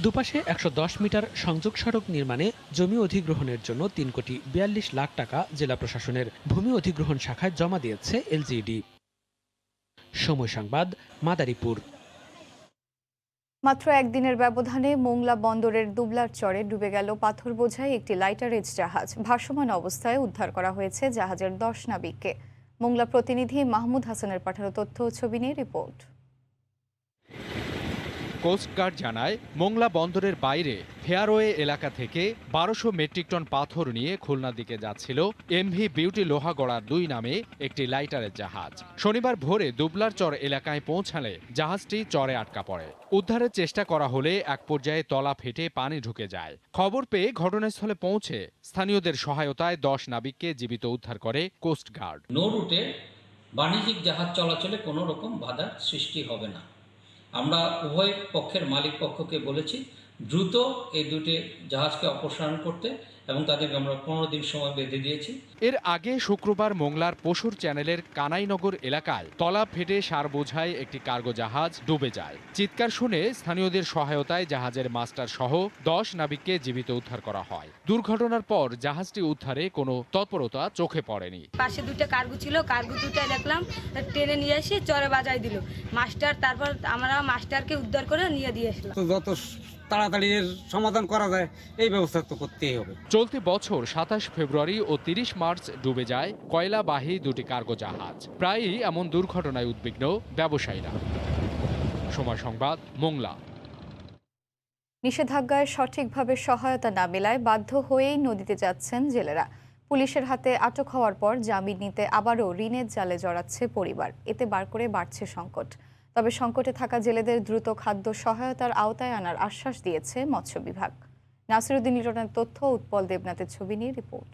দুপাশে 110 মিটার সংযোগ সড়ক নির্মাণে জমি অধিগ্রহণের জন্য 3,42 লাখ টাকা জেলা প্রশাসনের ভূমি অধিগ্রহণ শাখায় জমা দিয়েছে এলজিইডি। সময় সংবাদ, মাদারীপুর। মাত্র একদিনের ব্যবধানে মোংলা বন্দরের দুবলার চরে ডুবে গেল পাথর বোঝাই একটি লাইটারেজ জাহাজ। ভাসমান অবস্থায় উদ্ধার করা হয়েছে জাহাজের 10 নাবিককে। মোংলা প্রতিনিধি মাহমুদ হাসানের পাঠানো তথ্য ও ছবি নিয়ে রিপোর্ট। কোস্টগার্ড জানায়, মোংলা বন্দরের বাইরে ফেয়ারওয়ে এলাকা থেকে 1200 মেট্রিক টন পাথর নিয়ে খুলনার দিকে যাচ্ছিল এমভি বিউটি লোহাগড়া 2 নামে একটি লাইটারের জাহাজ। শনিবার ভোরে দুবলার চর এলাকায় পৌঁছালে জাহাজটি চরে আটকা পড়ে। উদ্ধারের চেষ্টা করা হলে এক পর্যায়ে তলা ফেটে পানি ঢুকে যায়। খবর পেয়ে ঘটনাস্থলে পৌঁছে স্থানীয়দের সহায়তায় 10 নাবিককে জীবিত উদ্ধার করে কোস্টগার্ড। নৌ রুটে বাণিজ্যিক জাহাজ চলাচলে কোনো রকম বাধার সৃষ্টি হবে না। আমরা উভয় পক্ষের মালিক পক্ষকে বলেছি দ্রুত এই দুটি জাহাজকে অপসারণ করতে, এবং তাদেরকে আমরা 15 দিন সময় বেঁধে দিয়েছি। এর আগে শুক্রবার মোংলার পশুর চ্যানেলের কানাইনগর এলাকায় তলা ফেটে সার বোঝাই একটি কার্গো জাহাজ ডুবে যায়। চিৎকার শুনে স্থানীয়দের সহায়তায় জাহাজের মাস্টার সহ 10 নাবিককে জীবিত উদ্ধার করা হয়। দুর্ঘটনার পর জাহাজটি উদ্ধারে কোনো তৎপরতা চোখে পড়েনি। পাশে দুটো কার্গো ছিল, কার্গো দুটো দেখলাম টেনে নিয়ে এসে চরে বাজাই দিল মাস্টার। তারপর আমরা মাস্টারকে উদ্ধার করে নিয়ে দিয়ে আসলাম। যত তাড়াতাড়ি এর সমাধান করা যায় এই ব্যবস্থা তো করতেই হবে। চলতি বছর 27 ফেব্রুয়ারি ও 30 মার্চ ডুবে যায় কয়লাবাহী দুটি কার্গো জাহাজ। প্রায়ই এমন দুর্ঘটনায় উদ্বিগ্ন ব্যবসায়ীরা। সময় সংবাদ, মোংলা। নিষেধাজ্ঞায় সঠিকভাবে সহায়তা না মেলায় বাধ্য হয়েই নদীতে যাচ্ছেন জেলেরা। পুলিশের হাতে আটক হওয়ার পর জামিন নিতে আবারও ঋণের জালে জড়াচ্ছে পরিবার। এতে বার করে বাড়ছে সংকট। তবে সংকটে থাকা জেলেদের দ্রুত খাদ্য সহায়তার আওতায় আনার আশ্বাস দিয়েছে মৎস্য বিভাগ। নাসিরুদ্দিন লিটনের তথ্য, উৎপল দেবনাথের ছবি নিয়ে রিপোর্ট।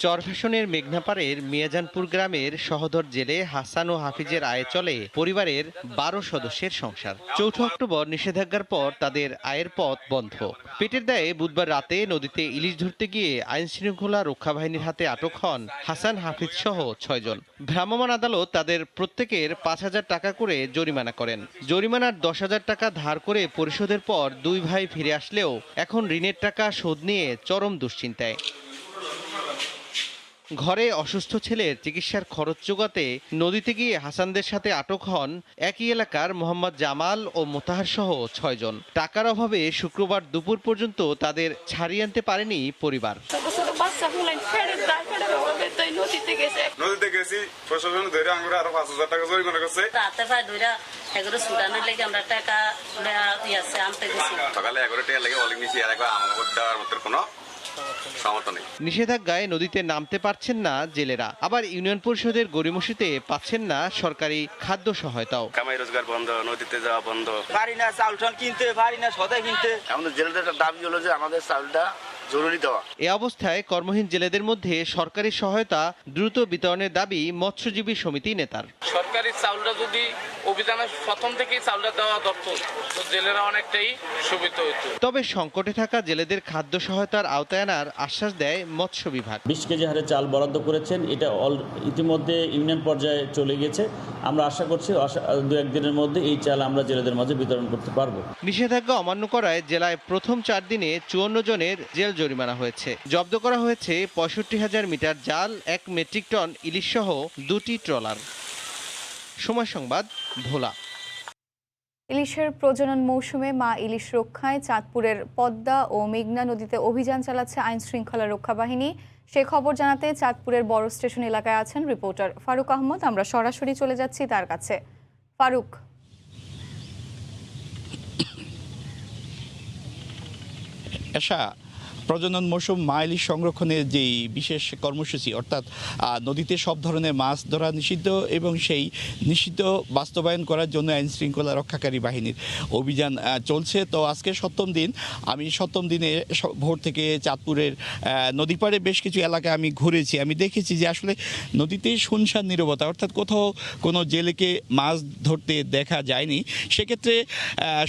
চরফ্যাশনের মেঘনাপাড়ের মিয়াজানপুর গ্রামের সহোদর জেলে হাসান ও হাফিজের আয়ে চলে পরিবারের 12 সদস্যের সংসার। 4 অক্টোবর নিষেধাজ্ঞার পর তাদের আয়ের পথ বন্ধ। পেটের দায়ে বুধবার রাতে নদীতে ইলিশ ধরতে গিয়ে আইন শৃঙ্খলা রক্ষা বাহিনীর হাতে আটক হন হাসান হাফিজ সহ 6 জন। ভ্রাম্যমাণ আদালত তাদের প্রত্যেকের 5,000 টাকা করে জরিমানা করেন। জরিমানার 10,000 টাকা ধার করে পরিশোধের পর 2 ভাই ফিরে আসলেও এখন ঋণের টাকা শোধ নিয়ে চরম দুশ্চিন্তায়। ঘরে অসুস্থ ছেলের চিকিৎসার খরচ জোগাতে নদীতে গিয়ে হাসানদের সাথে আটক হন একই এলাকার মোহাম্মদ জামাল ও মোতাহার সহ 6 জন। টাকার অভাবে শুক্রবার দুপুর পর্যন্ত তাদের ছাড়িয়ে আনতে পারেনি পরিবার। নদীতে গেছি, প্রশাসন ধরে আমরা আরো 5,000 টাকা জরিমানা করছে। রাতে ভাই ধরে এগুলো সুদানের লেগে আমরা টাকা আনতে গেছি। সকালে 11 টাকা লেগে অলিং নিছি, আর একবার আমার দেওয়ার মতো কোনো নিষেধাজ্ঞায় নদীতে নামতে পারছেন না জেলেরা, আবার ইউনিয়ন পরিষদের গড়িমসিতে পাচ্ছেন না সরকারি খাদ্য সহায়তাও। কামাই রোজগার বন্ধ, নদীতে যাওয়া বন্ধ, পারি না চাউল কিনতে, পারি না সদাই কিনতে। আমাদের জেলেদের দাবি হলো যে আমাদের চাউলটা জরুরি দেওয়া। এ অবস্থায় কর্মহীন জেলেদের মধ্যে সরকারি সহায়তা দ্রুত বিতরণের দাবি মৎস্যজীবী সমিতি নেতার। সরকারি চাউলটা যদি অভিযানের প্রথম থেকেই চাউলটা দেওয়া দরকার, তো জেলেরা অনেকটাই সুবিধা হতো। তবে সংকটে থাকা জেলেদের খাদ্য সহায়তার আওতায় আনার আশ্বাস দেয় মৎস্য বিভাগ। 20 কেজি হারে চাল বরাদ্দ করেছেন, এটা ইতিমধ্যে ইউনিয়ন পর্যায়ে চলে গেছে। আমরা আশা করছি 2-1 দিনের মধ্যে এই চাল আমরা জেলেদের মাঝে বিতরণ করতে পারবো। নিষেধাজ্ঞা অমান্য করায় জেলায় প্রথম 4 দিনে 54 জনের জেল জরিমানা হয়েছে। জব্দ করা হয়েছে 65,000 মিটার জাল, 1 মেট্রিক টন ইলিশ সহ 2টি ট্রলার। সময় সংবাদ, ভোলা। ইলিশের প্রজনন মৌসুমে মা ইলিশ রক্ষায় চাঁদপুরের পদ্মা ও মেঘনা নদীতে অভিযান চালাচ্ছে আইন শৃঙ্খলা রক্ষা বাহিনী। সে খবর জানাতে চাঁদপুরের বড় স্টেশন এলাকায় আছেন রিপোর্টার ফারুক আহমদ। আমরা সরাসরি চলে যাচ্ছি তার কাছে। ফারুক, প্রজনন মৌসুম মা ইলিশ সংরক্ষণের যেই বিশেষ কর্মসূচি, অর্থাৎ নদীতে সব ধরনের মাছ ধরা নিষিদ্ধ এবং সেই নিষিদ্ধ বাস্তবায়ন করার জন্য আইন শৃঙ্খলা রক্ষাকারী বাহিনীর অভিযান চলছে। তো আজকে 7ম দিন। আমি 7ম দিনে ভোর থেকে চাঁদপুরের নদী পাড়ে বেশ কিছু এলাকা আমি ঘুরেছি। আমি দেখেছি যে আসলে নদীতে শুনশান নীরবতা, অর্থাৎ কোথাও কোনো জেলেকে মাছ ধরতে দেখা যায়নি। সেক্ষেত্রে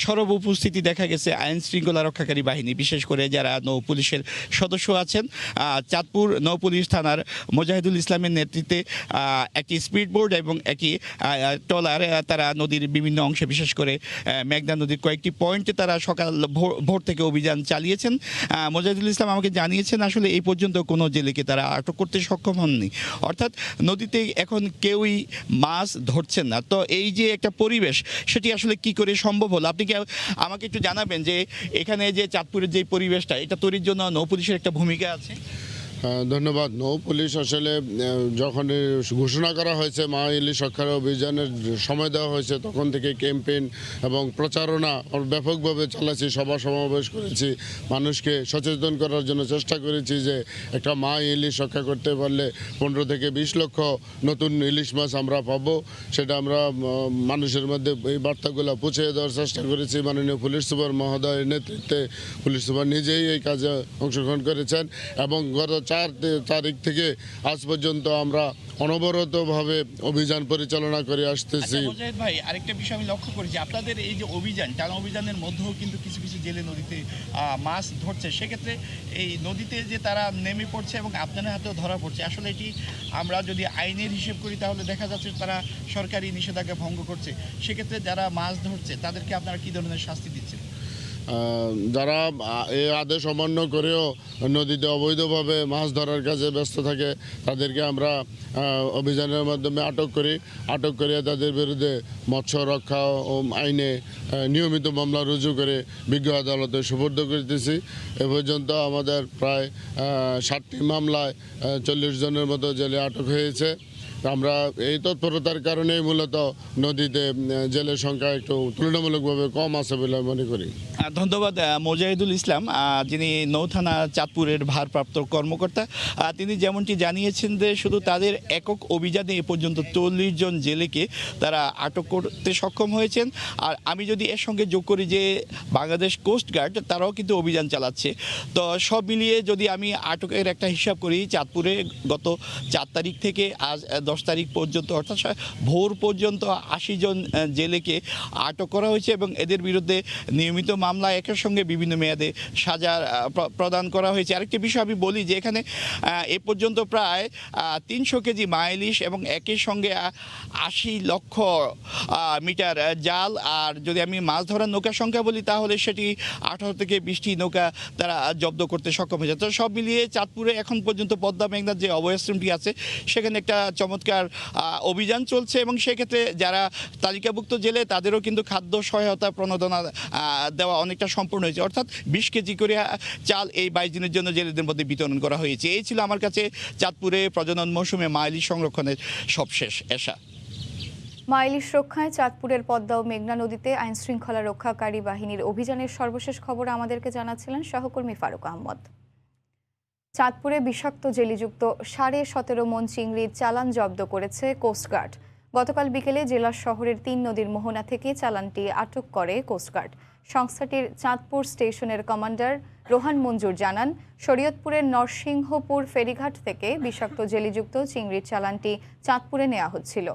সরব উপস্থিতি দেখা গেছে আইন শৃঙ্খলা রক্ষাকারী বাহিনী, বিশেষ করে যারা নৌ পুলিশের সদস্য আছেন। চাঁদপুর নৌ পুলিশ থানার মোজাহিদুল ইসলামের নেতৃত্বে একটি স্পিড বোর্ড এবং একটি ট্রলার তারা নদীর বিভিন্ন অংশে, বিশেষ করে মেঘনা নদীর কয়েকটি পয়েন্টে তারা সকাল ভোর থেকে অভিযান চালিয়েছেন। মোজাহিদুল ইসলাম আমাকে জানিয়েছেন আসলে এই পর্যন্ত কোনো জেলেকে তারা আটক করতে সক্ষম হননি, অর্থাৎ নদীতে এখন কেউই মাছ ধরছেন না। তো এই যে একটা পরিবেশ, সেটি আসলে কি করে সম্ভব হলো? আপনি কি আমাকে একটু জানাবেন যে এখানে যে চাঁদপুরের যে পরিবেশটা, এটা তৈরির জন্য নৌ পুলিশের একটা ভূমিকা আছে? ধন্যবাদ। নৌ পুলিশ আসলে যখন ঘোষণা করা হয়েছে মা ইলিশ রক্ষার অভিযানের সময় দেওয়া হয়েছে, তখন থেকে ক্যাম্পেইন এবং প্রচারণা ব্যাপকভাবে চালাচ্ছি, সভা সমাবেশ করেছি, মানুষকে সচেতন করার জন্য চেষ্টা করেছি যে একটা মা ইলিশ রক্ষা করতে পারলে 15 থেকে 20 লক্ষ নতুন ইলিশ মাছ আমরা পাবো। সেটা আমরা মানুষের মধ্যে এই বার্তাগুলো পৌঁছে দেওয়ার চেষ্টা করেছি। মাননীয় পুলিশ সুপার মহোদয়ের নেতৃত্বে পুলিশ সুপার নিজেই এই কাজে অংশগ্রহণ করেছেন এবং গত 4 তারিখ থেকে আজ পর্যন্ত আমরা অনবরতভাবে অভিযান পরিচালনা করে আসতেছি। মুজাহিদ ভাই, আরেকটা বিষয় আমি লক্ষ্য করেছি, আপনাদের এই যে অভিযান, টানা অভিযানের মধ্যেও কিন্তু কিছু কিছু জেলে নদীতে মাছ ধরছে। সেক্ষেত্রে এই নদীতে যে তারা নেমে পড়ছে এবং আপনাদের হাতেও ধরা পড়ছে, আসলে এটি আমরা যদি আইনের হিসেব করি তাহলে দেখা যাচ্ছে তারা সরকারি নিষেধাজ্ঞা ভঙ্গ করছে। সেক্ষেত্রে যারা মাছ ধরছে তাদেরকে আপনারা কী ধরনের শাস্তি দিচ্ছেন? যারা এই আদেশ অমান্য করেও নদীতে অবৈধভাবে মাছ ধরার কাজে ব্যস্ত থাকে, তাদেরকে আমরা অভিযানের মাধ্যমে আটক করে তাদের বিরুদ্ধে মৎস্য রক্ষা ও আইনে নিয়মিত মামলা রুজু করে বিজ্ঞ আদালতে সুপর্দ করতেছি। এ পর্যন্ত আমাদের প্রায় 60টি মামলায় 40 জনের মতো জেলে আটক হয়েছে। আমরা এই তৎপরতার কারণেই মূলত নদীতে জেলের সংখ্যা একটু তুলনামূলকভাবে কম আছে বলে মনে করি। ধন্যবাদ মোজাহিদুল ইসলাম, যিনি নৌথানা চাঁদপুরের ভারপ্রাপ্ত কর্মকর্তা। তিনি যেমনটি জানিয়েছেন যে শুধু তাদের একক অভিযানে এ পর্যন্ত 40 জন জেলেকে তারা আটক করতে সক্ষম হয়েছেন। আর আমি যদি এর সঙ্গে যোগ করি যে বাংলাদেশ কোস্টগার্ড তারাও কিন্তু অভিযান চালাচ্ছে। তো সব মিলিয়ে যদি আমি আটকের একটা হিসাব করি, চাঁদপুরে গত 4 তারিখ থেকে আজ 10 তারিখ পর্যন্ত, অর্থাৎ ভোর পর্যন্ত 80 জন জেলেকে আটক করা হয়েছে এবং এদের বিরুদ্ধে নিয়মিত মামলা একের সঙ্গে বিভিন্ন মেয়াদে সাজা প্রদান করা হয়েছে। আরেকটি বিষয় আমি বলি যে এখানে এ পর্যন্ত প্রায় 300 কেজি মা ইলিশ এবং একের সঙ্গে 80 লক্ষ মিটার জাল, আর যদি আমি মাছ ধরার নৌকার সংখ্যা বলি তাহলে সেটি 18 থেকে 20টি নৌকা তারা জব্দ করতে সক্ষম হয়েছে। তো সব মিলিয়ে চাঁদপুরে এখন পর্যন্ত পদ্মা মেঘনার যে অভয়াশ্রমটি আছে সেখানে একটা চমৎকার অভিযান চলছে এবং সেক্ষেত্রে যারা তালিকাভুক্ত জেলে তাদেরও কিন্তু খাদ্য সহায়তা প্রণোদনা দেওয়া অনেকটা সম্পূর্ণ হয়েছে, অর্থাৎ 20 কেজি করে চাল এই 22 দিনের জন্য জেলেদের মধ্যে বিতরণ করা হয়েছে। এই ছিল আমার কাছে চাঁদপুরে প্রজনন মৌসুমে মা ইলিশ সংরক্ষণের সবশেষ এশা। মা ইলিশ রক্ষায় চাঁদপুরের পদ্মা ও মেঘনা নদীতে আইন শৃঙ্খলা রক্ষাকারী বাহিনীর অভিযানের সর্বশেষ খবর আমাদেরকে জানাচ্ছিলেন সহকর্মী ফারুক আহমদ। চাঁদপুরে বিষাক্ত জেলিযুক্ত 17.5 মণ চিংড়ির চালান জব্দ করেছে কোস্টগার্ড। গতকাল বিকেলে জেলার শহরের 3 নদীর মোহনা থেকে চালানটি আটক করে কোস্টগার্ড। সংস্থাটির চাঁদপুর স্টেশনের কমান্ডার রোহান মঞ্জুর জানান, শরীয়তপুরের নরসিংহপুর ফেরিঘাট থেকে বিষাক্ত জেলিযুক্ত চিংড়ির চালানটি চাঁদপুরে নেওয়া হচ্ছিল।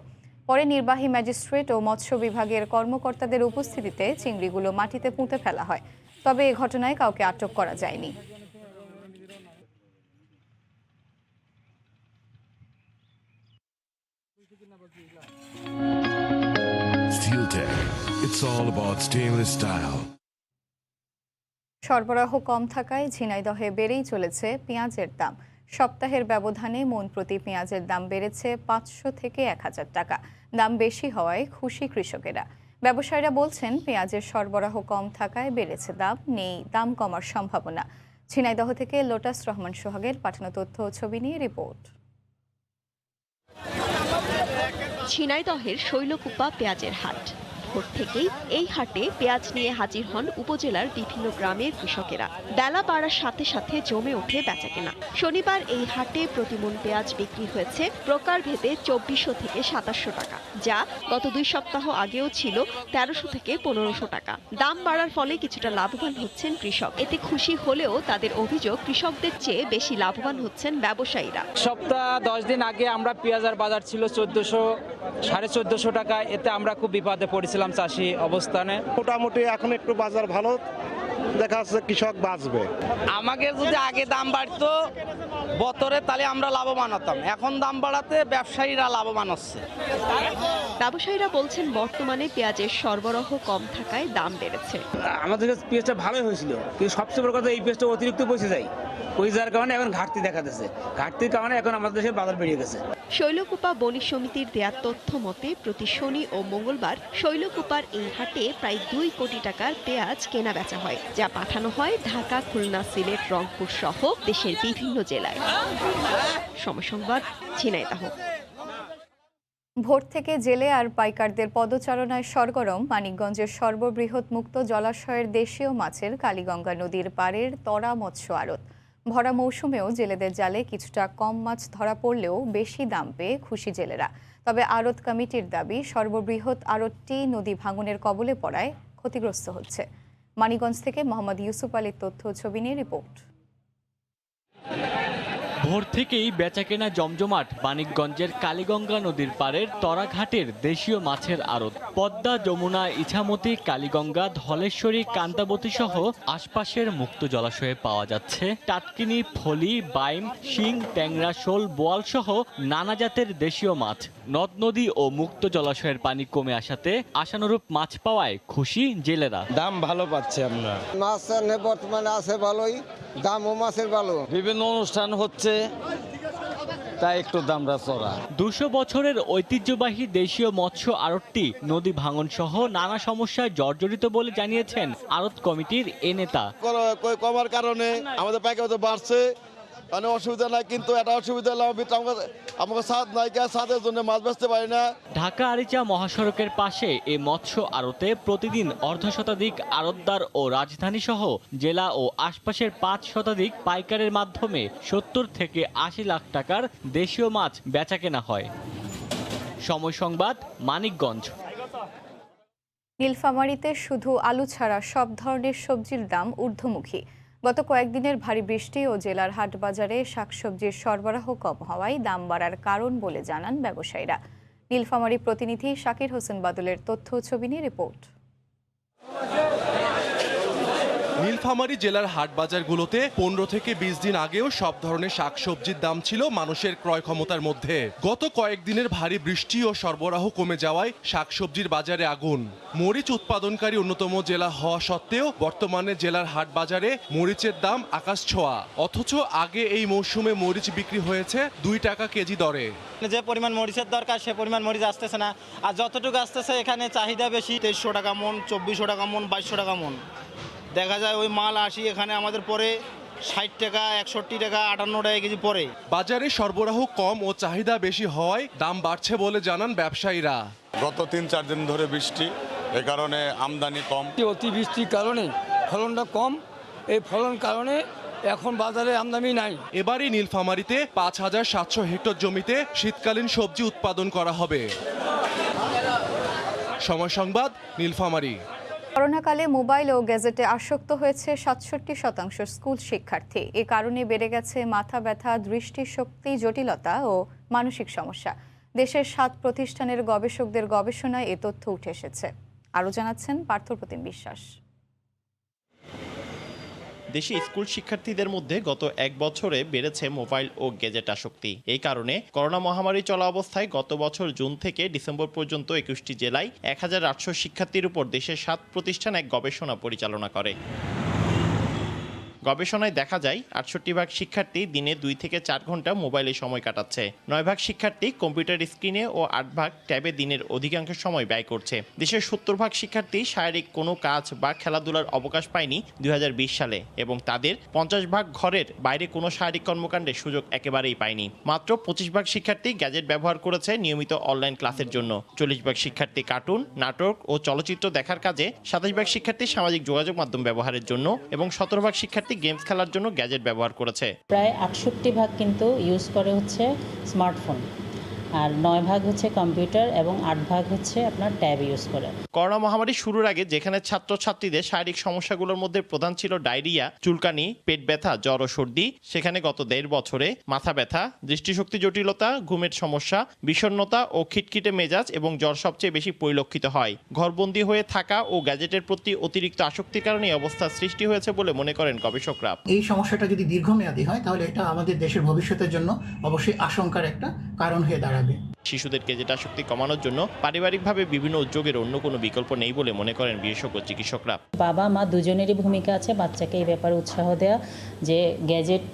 পরে নির্বাহী ম্যাজিস্ট্রেট ও মৎস্য বিভাগের কর্মকর্তাদের উপস্থিতিতে চিংড়িগুলো মাটিতে পুঁতে ফেলা হয়। তবে এ ঘটনায় কাউকে আটক করা যায়নি। Steeltech. It's all about stainless style. সরবরাহ কম থাকায় ঝিনাইদহে বেড়েই চলেছে পেঁয়াজের দাম। সপ্তাহের ব্যবধানে মণ প্রতি পেঁয়াজের দাম বেড়েছে 500 থেকে 1000 টাকা। দাম বেশি হওয়ায় খুশি কৃষকেরা। ব্যবসায়ীরা বলছেন পেঁয়াজের সরবরাহ কম থাকায় বেড়েছে দাম, নেই দাম কমার সম্ভাবনা। ঝিনাইদহ থেকে লোটাস রহমান সোহাগের পাঠানো তথ্য ও ছবি নিয়ে রিপোর্ট। ঝিনাইদহের শৈলকুপা পেঁয়াজের হাট। ভোর থেকেই এই হাটে পেঁয়াজ নিয়ে হাজির হন উপজেলার বিভিন্ন গ্রামের কৃষকেরা। বেলা বাড়ার সাথে সাথে জমে ওঠে বেচাকেনা। শনিবার এই হাটে প্রতিমণ পেঁয়াজ বিক্রি হয়েছে প্রকারভেদে 2400 থেকে 2700 টাকা, যা গত 2 সপ্তাহ আগেও ছিল 1300 থেকে 1500 টাকা। দাম বাড়ার ফলে কিছুটা লাভবান হচ্ছেন কৃষক। এতে খুশি হলেও তাদের অভিযোগ কৃষকদের চেয়ে বেশি লাভবান হচ্ছেন ব্যবসায়ীরা। সপ্তাহ 10 দিন আগে আমরা পেঁয়াজের বাজার ছিল 1400 1450 টাকা, এতে আমরা খুব বিপদে পড়েছিলাম চাষি অবস্থানে। মোটামুটি এখন একটু বাজার ভালো, দেখা যাচ্ছে কৃষক বাঁচবে। আমাকে যদি আগে দাম বাড়তো বতরে, তাহলে আমরা লাভবান হতাম। এখন দাম বাড়াতে ব্যবসায়ীরা লাভবান হচ্ছে। ব্যবসায়ীরা বলছেন বর্তমানে পেঁয়াজের সরবরাহ কম থাকায় দাম বেড়েছে। আমাদের কাছে পেঁয়াজটা ভালোই হয়েছিল, কিন্তু সবচেয়ে বড় কথা এই পেঁয়াজটা অতিরিক্ত পয়সা যায়, ওই যার কারণে এখন ঘাটতি দেখা দিচ্ছে। ঘাটতির কারণে এখন আমাদের দেশে বাজার বেড়ে গেছে। শৈলকুপা বণিক সমিতির দেয়া তথ্য মতে প্রতি শনি ও মঙ্গলবার শৈলকুপার এই হাটে প্রায় 2 কোটি টাকার পেঁয়াজ কেনা বেচা হয়, যা পাঠানো হয় ঢাকা, খুলনা, সিলেট, রংপুর সহ দেশের বিভিন্ন জেলায়। সময় সংবাদ, ঝিনাইদহ। ভোর থেকে জেলে আর পাইকারদের পদচারণায় সরগরম মানিকগঞ্জের সর্ববৃহৎ মুক্ত জলাশয়ের দেশীয় মাছের কালীগঙ্গা নদীর পাড়ের তরা মৎস্য আড়ত। ভরা মৌসুমেও জেলেদের জালে কিছুটা কম মাছ ধরা পড়লেও বেশি দাম পেয়ে খুশি জেলেরা। তবে আড়ত কমিটির দাবি, সর্ববৃহৎ আড়তটি নদী ভাঙনের কবলে পড়ায় ক্ষতিগ্রস্ত হচ্ছে। মানিকগঞ্জ থেকে মোহাম্মদ ইউসুফ আলীর তথ্য ছবি নিয়ে রিপোর্ট। ভোর থেকেই বেচাকেনা জমজমাট মানিকগঞ্জের কালীগঙ্গা নদীর পাড়ের তরাঘাটের দেশীয় মাছের আড়ত। পদ্মা, যমুনা, ইছামতি, কালীগঙ্গা, ধলেশ্বরী, কান্তাবতী সহ আশপাশের মুক্ত জলাশয়ে পাওয়া যাচ্ছে টাটকিনি, ফলি, বাইম, শিং, ট্যাংরা, শোল, বোয়াল সহ নানা জাতের দেশীয় মাছ। নদ নদী ও মুক্ত জলাশয়ের পানি কমে আসাতে আশানুরূপ মাছ পাওয়ায় খুশি জেলেরা। দাম ভালো পাচ্ছে আমরা। মাছ বর্তমানে আছে ভালোই, দামও মাছের ভালো। বিভিন্ন অনুষ্ঠান হচ্ছে, তাই একটু দামটা চড়া। 200 বছরের ঐতিহ্যবাহী দেশীয় মৎস্য আড়তটি নদী ভাঙন সহ নানা সমস্যায় জর্জরিত বলে জানিয়েছেন আড়ত কমিটির এ নেতা। কমার কারণে আমাদের পাইকারি বাড়ছে, মানে অসুবিধা নাই, কিন্তু এটা অসুবিধা হলো আমাকে সাদ নাই, সাদের জন্য মাছ বেচতে পারি না। ঢাকা আরিচা মহাসড়কের পাশে এ মৎস্য আড়তে প্রতিদিন অর্ধশতাধিক আড়তদার ও রাজধানী সহ জেলা ও আশপাশের 5 শতাধিক পাইকারের মাধ্যমে 70 থেকে 80 লাখ টাকার দেশীয় মাছ বেচাকেনা হয়। সময় সংবাদ, মানিকগঞ্জ। নীলফামারীতে শুধু আলু ছাড়া সব ধরনের সবজির দাম ঊর্ধ্বমুখী। গত কয়েকদিনের ভারী বৃষ্টি ও জেলার হাট বাজারে শাকসবজির সরবরাহ কম হওয়ায় দাম বাড়ার কারণ বলে জানান ব্যবসায়ীরা। নীলফামারী প্রতিনিধি শাকির হোসেন বাদলের তথ্য ছবি নিয়ে রিপোর্ট। নীলফামারী জেলার হাট বাজারগুলোতে 15 থেকে 20 দিন আগেও সব ধরনের শাকসবজির দাম ছিল মানুষের ক্রয় ক্ষমতার মধ্যে। গত কয়েকদিনের ভারী বৃষ্টি ও সরবরাহ কমে যাওয়ায় শাকসবজির বাজারে আগুন। মরিচ উৎপাদনকারী অন্যতম জেলা হওয়া সত্ত্বেও বর্তমানে জেলার হাট বাজারে মরিচের দাম আকাশ ছোঁয়া। অথচ আগে এই মৌসুমে মরিচ বিক্রি হয়েছে 2 টাকা কেজি দরে। যে পরিমাণ মরিচের দরকার সে পরিমাণ মরিচ আসতেছে না, আর যতটুকু আসতেছে এখানে চাহিদা বেশি। 2300 টাকা মন, 2400 টাকা মন, 2200 টাকা মন। দেখা যায় ওই মাল আসি এখানে আমাদের পরে 60 টাকা, 61 টাকা, 58 টাকা কেজি পরে। বাজারে সরবরাহ কম ও চাহিদা বেশি হওয়ায় দাম বাড়ছে বলে জানান ব্যবসায়ীরা। গত 3-4 দিন ধরে বৃষ্টি, এ কারণে আমদানি কম। অতিবৃষ্টির কারণে ফলনটা কম, এই ফলন কারণে এখন বাজারে আমদানি নাই। এবারই নীলফামারীতে 5700 হেক্টর জমিতে শীতকালীন সবজি উৎপাদন করা হবে। সময় সংবাদ, নীলফামারী। করোনাকালে মোবাইল ও গ্যাজেটে আসক্ত হয়েছে 67% স্কুল শিক্ষার্থী। এ কারণে বেড়ে গেছে মাথা ব্যথা, দৃষ্টিশক্তি জটিলতা ও মানসিক সমস্যা। দেশের 7 প্রতিষ্ঠানের গবেষকদের গবেষণায় এ তথ্য উঠে এসেছে। আরও জানাচ্ছেন পার্থপ্রতিম বিশ্বাস। দেশে স্কুল শিক্ষার্থীদের মধ্যে গত 1 বছরে বেড়েছে মোবাইল ও গ্যাজেট আসক্তি। এই কারণে করোনা মহামারী চলা অবস্থায় গত বছর জুন থেকে ডিসেম্বর পর্যন্ত 21টি জেলায় 1800 শিক্ষার্থীর উপর দেশের 7 প্রতিষ্ঠান এক গবেষণা পরিচালনা করে। গবেষণায় দেখা যায় ৬৮% শিক্ষার্থী দিনে 2 থেকে 4 ঘন্টা মোবাইলে সময় কাটাচ্ছে, 9% শিক্ষার্থী কম্পিউটার স্ক্রিনে ও 8% ট্যাবে দিনের অধিকাংশ সময় ব্যয় করছে। দেশের 70% শিক্ষার্থী শারীরিক কোনো কাজ বা খেলাধুলার অবকাশ পায়নি 2020 সালে এবং তাদের 50% ঘরের বাইরে কোনো শারীরিক কর্মকাণ্ডের সুযোগ একেবারেই পায়নি। মাত্র 25% শিক্ষার্থী গ্যাজেট ব্যবহার করেছে নিয়মিত অনলাইন ক্লাসের জন্য, 40% শিক্ষার্থী কার্টুন, নাটক ও চলচ্চিত্র দেখার কাজে, 27% শিক্ষার্থী সামাজিক যোগাযোগ মাধ্যম ব্যবহারের জন্য এবং 17% শিক্ষার্থী গেমস খেলার জন্য গ্যাজেট ব্যবহার করেছে। প্রায় 68% কিন্তু ইউজ করে হচ্ছে স্মার্টফোন, আর 9% হচ্ছে কম্পিউটার এবং 8% হচ্ছে আপনার ট্যাব ইউজ করে। করোনা মহামারী শুরুর আগে যেখানে ছাত্রছাত্রীদের শারীরিক সমস্যাগুলোর মধ্যে প্রধান ছিল ডায়রিয়া, চুলকানি, পেট ব্যথা, জ্বর ও সর্দি, সেখানে গত 1.5 বছরে মাথা ব্যথা, দৃষ্টিশক্তি জটিলতা, ঘুমের সমস্যা, বিষণ্ণতা ও খিটখিটে মেজাজ এবং জ্বর সবচেয়ে বেশি পরিলক্ষিত হয়। ঘরবন্দি হয়ে থাকা ও গ্যাজেটের প্রতি অতিরিক্ত আসক্তির কারণে এই অবস্থার সৃষ্টি হয়েছে বলে মনে করেন গবেষকরা। এই সমস্যাটা যদি দীর্ঘমেয়াদী হয় তাহলে এটা আমাদের দেশের ভবিষ্যতের জন্য অবশ্যই আশঙ্কার একটা কারণ হয়ে দাঁড়াবে। শিশুদের গেজেট আসক্তি কমানোর জন্য পারিবারিকভাবে বিভিন্ন উদ্যোগের অন্য কোনো বিকল্প নেই বলে মনে করেন বিশেষজ্ঞ চিকিৎসকরা। বাবা মা দুজনেরই ভূমিকা আছে বাচ্চাকে এই ব্যাপারে উৎসাহ দেওয়া, যে গ্যাজেট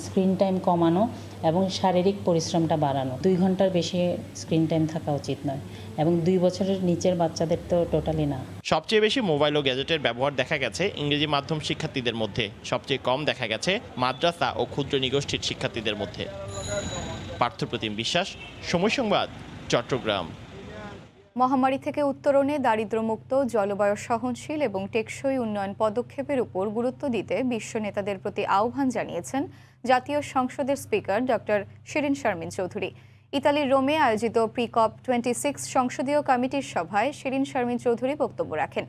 স্ক্রিন টাইম কমানো এবং শারীরিক পরিশ্রমটা বাড়ানো। 2 ঘন্টার বেশি স্ক্রিন টাইম থাকা উচিত নয় এবং 2 বছরের নিচের বাচ্চাদের তো টোটালি না। সবচেয়ে বেশি মোবাইল ও গ্যাজেটের ব্যবহার দেখা গেছে ইংরেজি মাধ্যম শিক্ষার্থীদের মধ্যে, সবচেয়ে কম দেখা গেছে মাদ্রাসা ও ক্ষুদ্র নিগোষ্ঠীর শিক্ষার্থীদের মধ্যে। পার্থপ্রতিম বিশ্বাস, সময় সংবাদ, চট্টগ্রাম। মহামারী থেকে উত্তরণে দারিদ্র্যমুক্ত, জলবায়ু সহনশীল এবং টেকসই উন্নয়ন পদক্ষেপের উপর গুরুত্ব দিতে বিশ্ব নেতাদের প্রতি আহ্বান জানিয়েছেন জাতীয় সংসদের স্পিকার ডক্টর শিরিন শারমিন চৌধুরী। ইতালির রোমে আয়োজিত প্রি-কপ 26 সংসদীয় কমিটির সভায় শিরিন শারমিন চৌধুরী বক্তব্য রাখেন।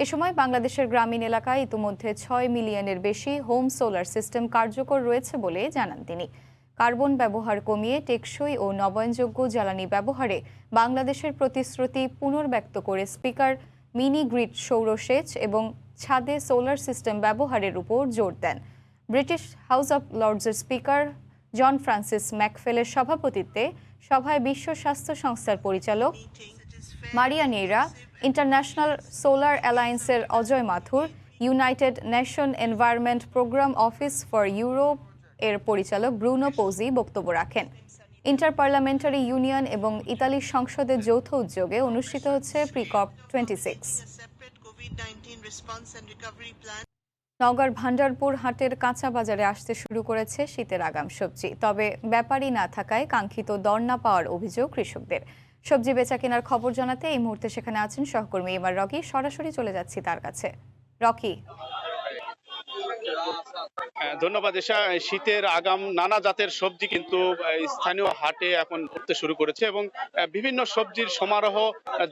এ সময় বাংলাদেশের গ্রামীণ এলাকায় ইতিমধ্যে 6 মিলিয়নের বেশি হোম সোলার সিস্টেম কার্যকর রয়েছে বলে জানান তিনি। কার্বন ব্যবহার কমিয়ে টেকসই ও নবায়নযোগ্য জ্বালানি ব্যবহারে বাংলাদেশের প্রতিশ্রুতি পুনর্ব্যক্ত করে স্পিকার মিনি গ্রিড সৌরসেচ এবং ছাদে সোলার সিস্টেম ব্যবহারের উপর জোর দেন। ব্রিটিশ হাউস অব লর্ডসের স্পিকার জন ফ্রান্সিস ম্যাকফেলের সভাপতিত্বে সভায় বিশ্ব স্বাস্থ্য সংস্থার পরিচালক মারিয়া নেইরা, ইন্টারন্যাশনাল সোলার অ্যালায়েন্সের Ajay Mathur, United Nation environment programme office for Europe এর পরিচালক ব্রুনো পোজি বক্তব্য রাখেন। ইন্টার পার্লামেন্টারি ইউনিয়ন এবং ইতালির সংসদের যৌথ উদ্যোগে অনুষ্ঠিত হচ্ছে প্রি-কপ 26। নওগাঁর ভান্ডারপুর হাটের কাঁচা বাজারে আসতে শুরু করেছে শীতের আগাম সবজি, তবে ব্যাপারী না থাকায় কাঙ্ক্ষিত দর না পাওয়ার অভিযোগ কৃষকদের। সবজি বেচা কেনার খবর জানাতে এই মুহূর্তে সেখানে আছেন সহকর্মী এমআর রকি। সরাসরি চলে যাচ্ছি তার কাছে। রকি। ধন্যবাদ এশা। শীতের আগাম নানা জাতের সবজি কিন্তু স্থানীয় হাটে এখন উঠতে শুরু করেছে এবং বিভিন্ন সবজির সমারোহ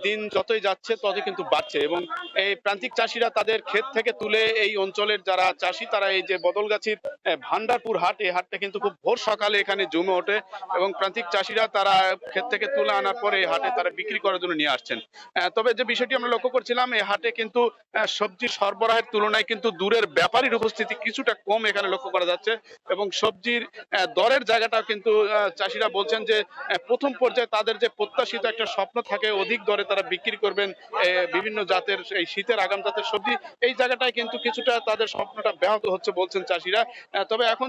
দিন যতই যাচ্ছে ততই কিন্তু বাড়ছে এবং এই প্রান্তিক চাষিরা তাদের ক্ষেত থেকে তুলে এই অঞ্চলের যারা চাষি তারা এই যে বদলগাছির ভান্ডারপুর হাট, এই হাটটা কিন্তু খুব ভোর সকালে এখানে জমে ওঠে এবং প্রান্তিক চাষিরা তারা ক্ষেত থেকে তুলে আনার পরে এই হাটে তারা বিক্রি করার জন্য নিয়ে আসছেন। তবে যে বিষয়টি আমরা লক্ষ্য করছিলাম, এই হাটে কিন্তু সবজি সরবরাহের তুলনায় কিন্তু দূরের ব্যাপারীর উপস্থিতি কিছুটা কম এখানে লক্ষ্য করা যাচ্ছে এবং সবজির দরের জায়গাটাও কিন্তু চাষিরা বলছেন যে প্রথম পর্যায়ে তাদের যে প্রত্যাশিত একটা স্বপ্ন থাকে অধিক দরে তারা বিক্রি করবেন বিভিন্ন জাতের এই শীতের আগাম জাতের সবজি, এই জায়গাটায় কিন্তু কিছুটা তাদের স্বপ্নটা ব্যাহত হচ্ছে বলছেন চাষিরা। তবে এখন